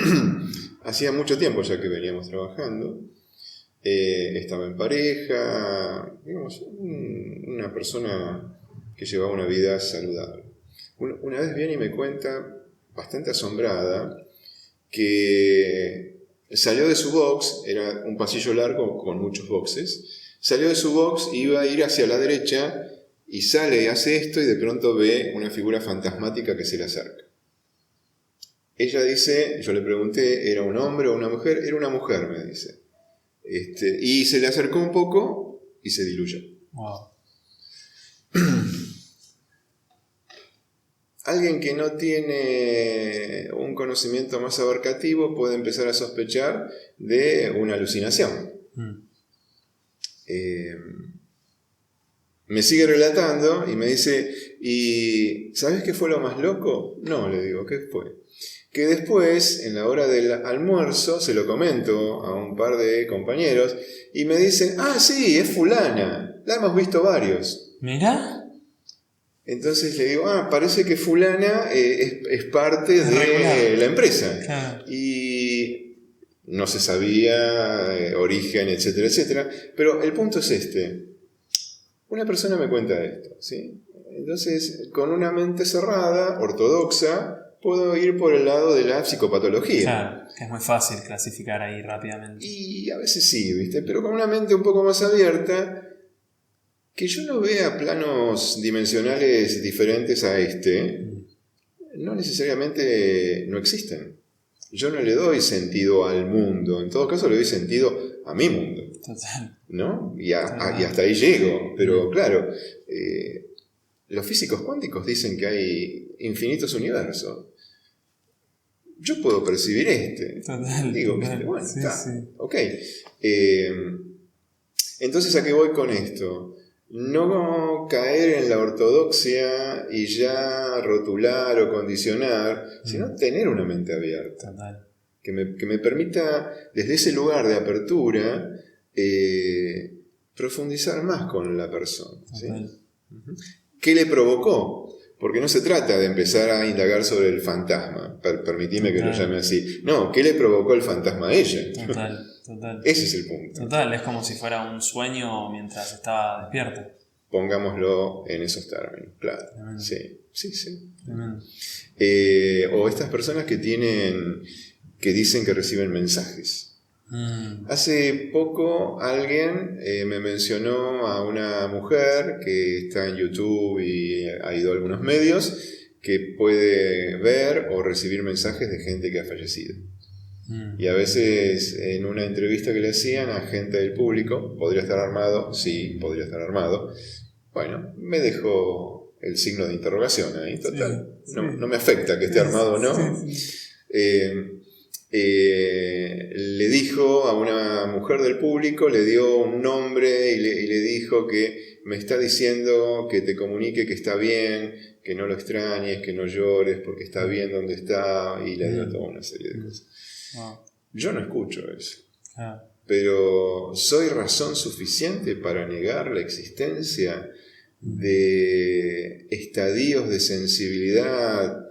Hacía mucho tiempo ya que veníamos trabajando. Estaba en pareja, digamos, una persona que llevaba una vida saludable. Una vez viene y me cuenta, bastante asombrada, que salió de su box, era un pasillo largo con muchos boxes, salió de su box, iba a ir hacia la derecha y sale y hace esto y de pronto ve una figura fantasmática que se le acerca. ella dice, yo le pregunté, ¿era un hombre o una mujer? Era una mujer, me dice. Y se le acercó un poco y se diluyó. Wow. Alguien que no tiene un conocimiento más abarcativo puede empezar a sospechar de una alucinación. Me sigue relatando y me dice, ¿y sabes qué fue lo más loco? No, le digo, ¿qué fue? Que después, en la hora del almuerzo, se lo comento a un par de compañeros y me dicen, sí, es fulana, la hemos visto varios. ¿Mira? Entonces le digo, parece que fulana es parte de la empresa. Claro. Y no se sabía origen, etcétera, etcétera. Pero el punto es este. Una persona me cuenta esto, ¿sí? Entonces, con una mente cerrada, ortodoxa, puedo ir por el lado de la psicopatología. Claro, que es muy fácil clasificar ahí rápidamente. Y a veces sí, ¿viste? Pero con una mente un poco más abierta, que yo no vea planos dimensionales diferentes a no necesariamente no existen. Yo no le doy sentido al mundo, en todo caso le doy sentido a mi mundo. Total. ¿No? Y hasta ahí llego. Pero claro, los físicos cuánticos dicen que hay infinitos universos. Yo puedo percibir Total. Digo, total. bueno, Sí, está. sí. Ok. Entonces, ¿a qué voy con esto? No caer en la ortodoxia y ya rotular o condicionar, sino tener una mente abierta. Total. Que me permita, desde ese lugar de apertura, profundizar más con la persona. ¿Sí? ¿Qué le provocó? Porque no se trata de empezar a indagar sobre el fantasma. Permitime que lo llame así. No, ¿qué le provocó el fantasma a ella? Total. Ese es el punto. Total, es como si fuera un sueño mientras estaba despierto. Pongámoslo en esos términos, claro. Tremendo. Sí. Tremendo. O estas personas que dicen que reciben mensajes. Hace poco alguien me mencionó a una mujer que está en YouTube y ha ido a algunos medios que puede ver o recibir mensajes de gente que ha fallecido. Y a veces en una entrevista que le hacían a gente del público, ¿podría estar armado? Sí, podría estar armado. Bueno, me dejó el signo de interrogación ahí, total. Sí. No me afecta que esté armado o no. Le dijo a una mujer del público, le dio un nombre y le dijo que me está diciendo que te comunique que está bien, que no lo extrañes, que no llores porque está bien donde está, y le dio toda una serie de cosas. Wow. Yo no escucho eso, pero ¿soy razón suficiente para negar la existencia de estadios de sensibilidad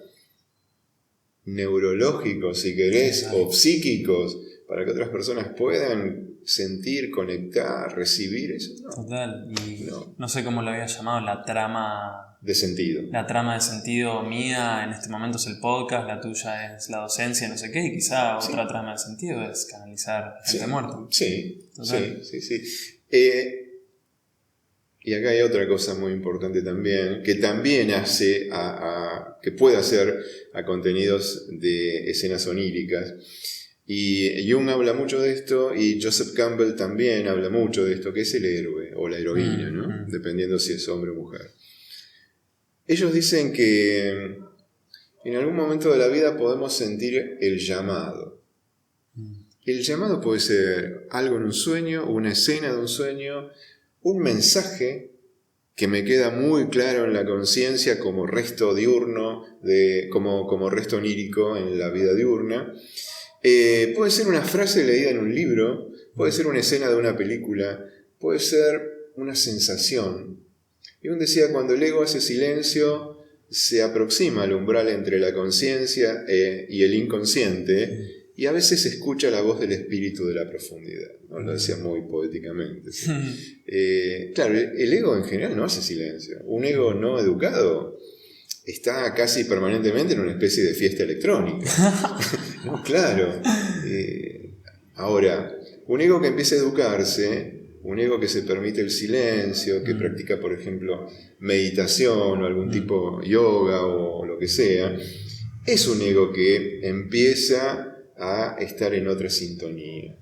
neurológicos, si querés, o psíquicos, para que otras personas puedan sentir, conectar, recibir eso? No. Total, y no sé cómo lo había llamado, la trama de sentido. La trama de sentido mía en este momento es el podcast, la tuya es la docencia, no sé qué, y quizá otra trama de sentido es canalizar gente muerta. Sí. Y acá hay otra cosa muy importante también, que también hace que puede hacer a contenidos de escenas oníricas. Y Jung habla mucho de esto, y Joseph Campbell también habla mucho de esto, que es el héroe o la heroína, ¿no? Dependiendo si es hombre o mujer. Ellos dicen que en algún momento de la vida podemos sentir el llamado. El llamado puede ser algo en un sueño, una escena de un sueño, un mensaje que me queda muy claro en la conciencia como resto diurno, como resto onírico en la vida diurna. Puede ser una frase leída en un libro, puede ser una escena de una película, puede ser una sensación. Jung decía, cuando el ego hace silencio, se aproxima al umbral entre la conciencia y el inconsciente, y a veces se escucha la voz del espíritu de la profundidad, ¿no? Lo decía muy poéticamente. ¿Sí? Claro, el ego en general no hace silencio. Un ego no educado está casi permanentemente en una especie de fiesta electrónica. No, claro. Ahora, un ego que empieza a educarse, un ego que se permite el silencio, que practica, por ejemplo, meditación o algún tipo de yoga o lo que sea, es un ego que empieza a estar en otra sintonía.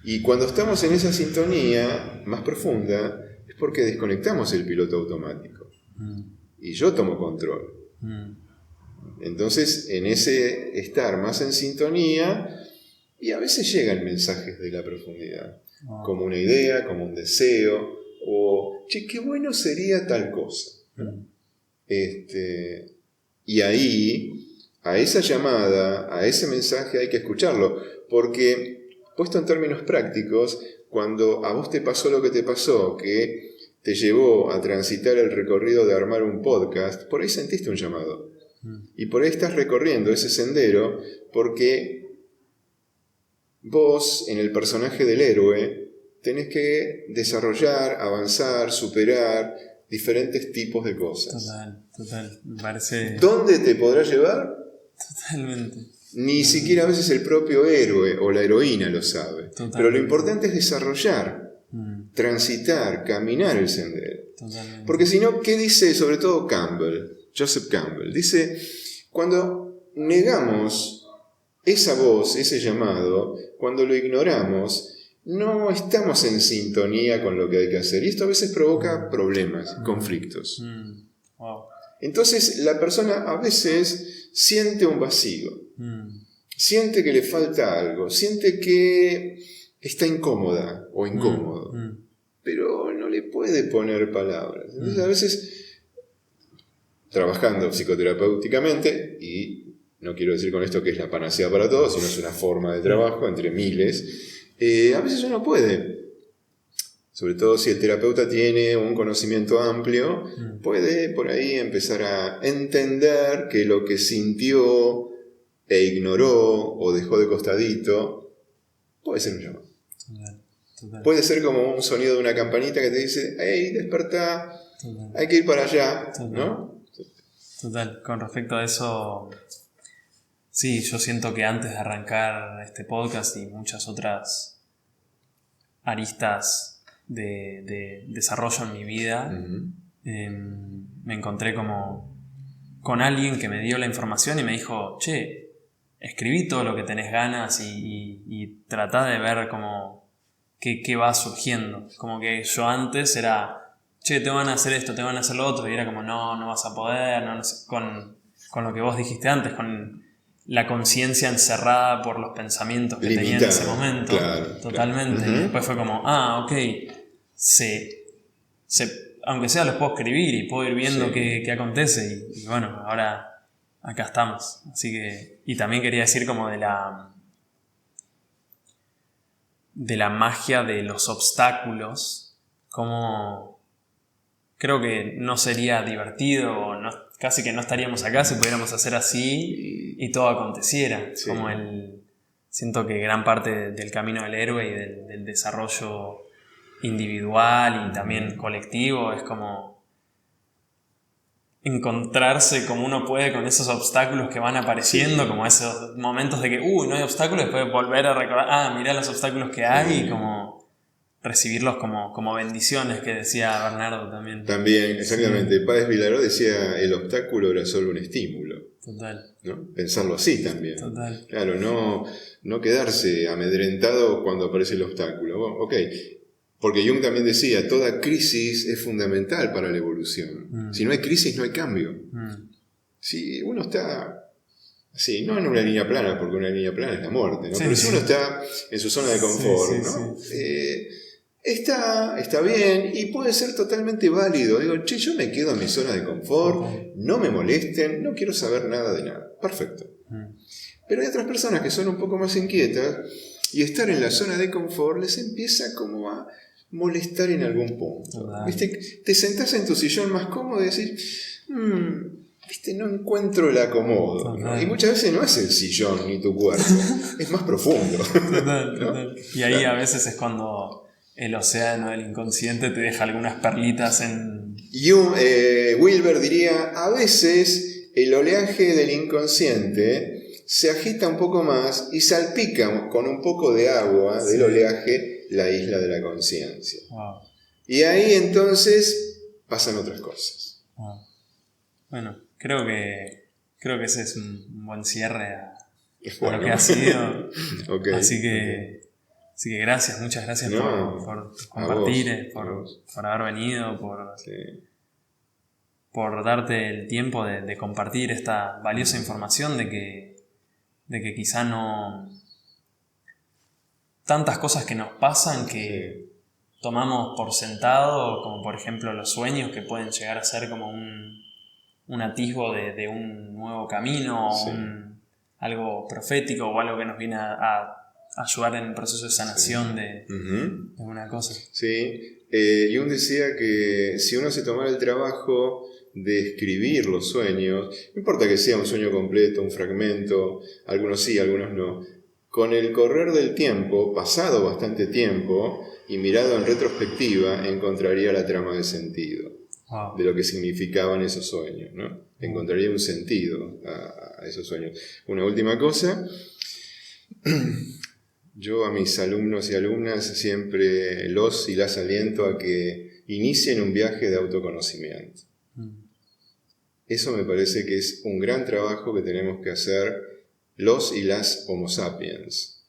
Y cuando estamos en esa sintonía más profunda, es porque desconectamos el piloto automático. Y yo tomo control. Entonces, en ese estar más en sintonía, y a veces llegan mensajes de la profundidad, como una idea, como un deseo, o, che, qué bueno sería tal cosa. Y ahí, a esa llamada, a ese mensaje hay que escucharlo, porque, puesto en términos prácticos, cuando a vos te pasó lo que te pasó, que te llevó a transitar el recorrido de armar un podcast, por ahí sentiste un llamado. Y por ahí estás recorriendo ese sendero porque vos, en el personaje del héroe, tenés que desarrollar, avanzar, superar diferentes tipos de cosas. Total. Me parece... ¿Dónde te podrá llevar? Totalmente. Ni siquiera a veces el propio héroe o la heroína lo sabe. Totalmente. Pero lo importante es desarrollar, transitar, caminar el sendero. Totalmente. Porque si no, ¿qué dice sobre todo Joseph Campbell? Dice, cuando negamos esa voz, ese llamado, cuando lo ignoramos, no estamos en sintonía con lo que hay que hacer. Y esto a veces provoca problemas, conflictos. Wow. Entonces la persona a veces siente un vacío, siente que le falta algo, siente que está incómoda o incómodo, pero no le puede poner palabras. Entonces a veces, trabajando psicoterapéuticamente, y no quiero decir con esto que es la panacea para todos, sino es una forma de trabajo entre miles, a veces uno puede, sobre todo si el terapeuta tiene un conocimiento amplio, puede por ahí empezar a entender que lo que sintió e ignoró o dejó de costadito puede ser un llamado. Total. Puede ser como un sonido de una campanita que te dice, hey, despertá, hay que ir para allá, ¿no? Total, con respecto a eso, sí, yo siento que antes de arrancar este podcast y muchas otras aristas de desarrollo en mi vida, me encontré como con alguien que me dio la información y me dijo, che, escribí todo lo que tenés ganas y tratá de ver como qué va surgiendo. Como que yo antes era, che, te van a hacer esto, te van a hacer lo otro, y era como, no vas a poder, no sé, con lo que vos dijiste antes, con la conciencia encerrada por los pensamientos que tenía en ese momento. Claro, totalmente. Claro. Y después fue como, ok, aunque sea los puedo escribir y puedo ir viendo qué acontece, y bueno, ahora acá estamos. Así que, y también quería decir como de la magia de los obstáculos, como creo que no sería divertido, o casi que no estaríamos acá si pudiéramos hacer así y todo aconteciera. Sí. Como siento que gran parte del camino del héroe y del desarrollo individual y también colectivo es como encontrarse como uno puede con esos obstáculos que van apareciendo, como esos momentos de que no hay obstáculos, después volver a recordar, mirá los obstáculos que hay, y como recibirlos como bendiciones, que decía Bernardo también. También, exactamente. Páez Vilaró decía, el obstáculo era solo un estímulo. Total. ¿No? Pensarlo así también. Total. Claro, no quedarse amedrentado cuando aparece el obstáculo. Bueno, ok. Porque Jung también decía, toda crisis es fundamental para la evolución. Si no hay crisis, no hay cambio. Si uno está, sí, no en una línea plana, porque una línea plana es la muerte, ¿no? Pero si uno está en su zona de confort, ¿no? Está bien y puede ser totalmente válido. Digo, che, yo me quedo en mi zona de confort, no me molesten, no quiero saber nada de nada. Perfecto. Pero hay otras personas que son un poco más inquietas y estar en la zona de confort les empieza como a molestar en algún punto. ¿Viste? Te sentás en tu sillón más cómodo y decís, ¿viste? No encuentro el acomodo, ¿no? Y muchas veces no es el sillón ni tu cuerpo, es más profundo. Total. Y ahí a veces es cuando el océano del inconsciente te deja algunas perlitas en... Wilber diría, a veces el oleaje del inconsciente se agita un poco más y salpica con un poco de agua del oleaje la isla de la conciencia. Wow. Y ahí entonces pasan otras cosas. Wow. Bueno, creo que creo que ese es un buen cierre a Bueno. lo que ha sido. Okay. Así que gracias, muchas gracias por compartir, por haber venido, por darte el tiempo de compartir esta valiosa información de que quizá no... Tantas cosas que nos pasan que tomamos por sentado, como por ejemplo los sueños, que pueden llegar a ser como un atisbo de un nuevo camino, algo profético o algo que nos viene a ayudar en el proceso de sanación de una cosa. Sí, Jung decía que si uno se tomara el trabajo de escribir los sueños, no importa que sea un sueño completo, un fragmento, algunos sí, algunos no, con el correr del tiempo, pasado bastante tiempo y mirado en retrospectiva, encontraría la trama de sentido de lo que significaban esos sueños, ¿no? Encontraría un sentido a esos sueños. Una última cosa, yo a mis alumnos y alumnas siempre los y las aliento a que inicien un viaje de autoconocimiento. Eso me parece que es un gran trabajo que tenemos que hacer los y las Homo sapiens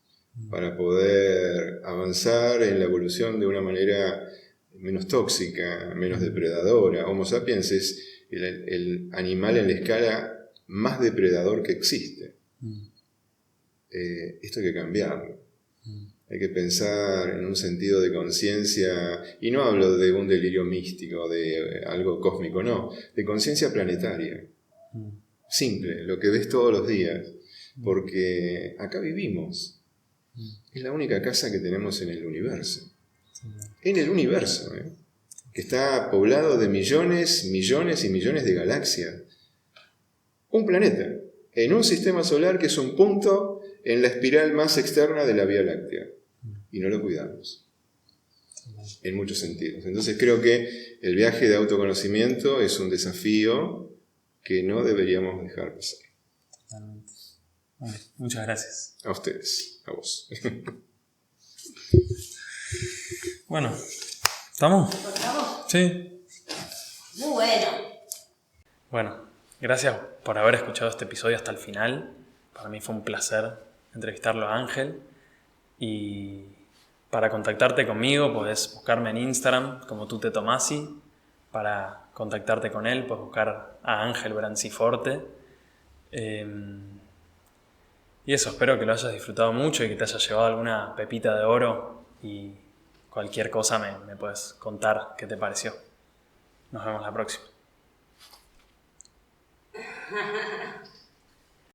para poder avanzar en la evolución de una manera menos tóxica, menos depredadora. Homo sapiens es el animal en la escala más depredador que existe. Esto hay que cambiarlo. Hay que pensar en un sentido de conciencia, y no hablo de un delirio místico, de algo cósmico, no, de conciencia planetaria. Simple, lo que ves todos los días, porque acá vivimos. Es la única casa que tenemos en el universo. En el universo, que está poblado de millones, millones y millones de galaxias. Un planeta, en un sistema solar que es un punto en la espiral más externa de la Vía Láctea. Y no lo cuidamos. En muchos sentidos. Entonces creo que el viaje de autoconocimiento es un desafío que no deberíamos dejar pasar. Totalmente. Bueno, muchas gracias. A ustedes, a vos. Bueno, ¿estamos? ¿Estamos? Sí. Muy bueno. Bueno, gracias por haber escuchado este episodio hasta el final. Para mí fue un placer entrevistarlo a Ángel. Y para contactarte conmigo podés buscarme en Instagram como tutetomasi. Para contactarte con él puedes buscar a Ángel Branciforte. Y eso, espero que lo hayas disfrutado mucho y que te haya llevado alguna pepita de oro. Y cualquier cosa me puedes contar qué te pareció. Nos vemos la próxima.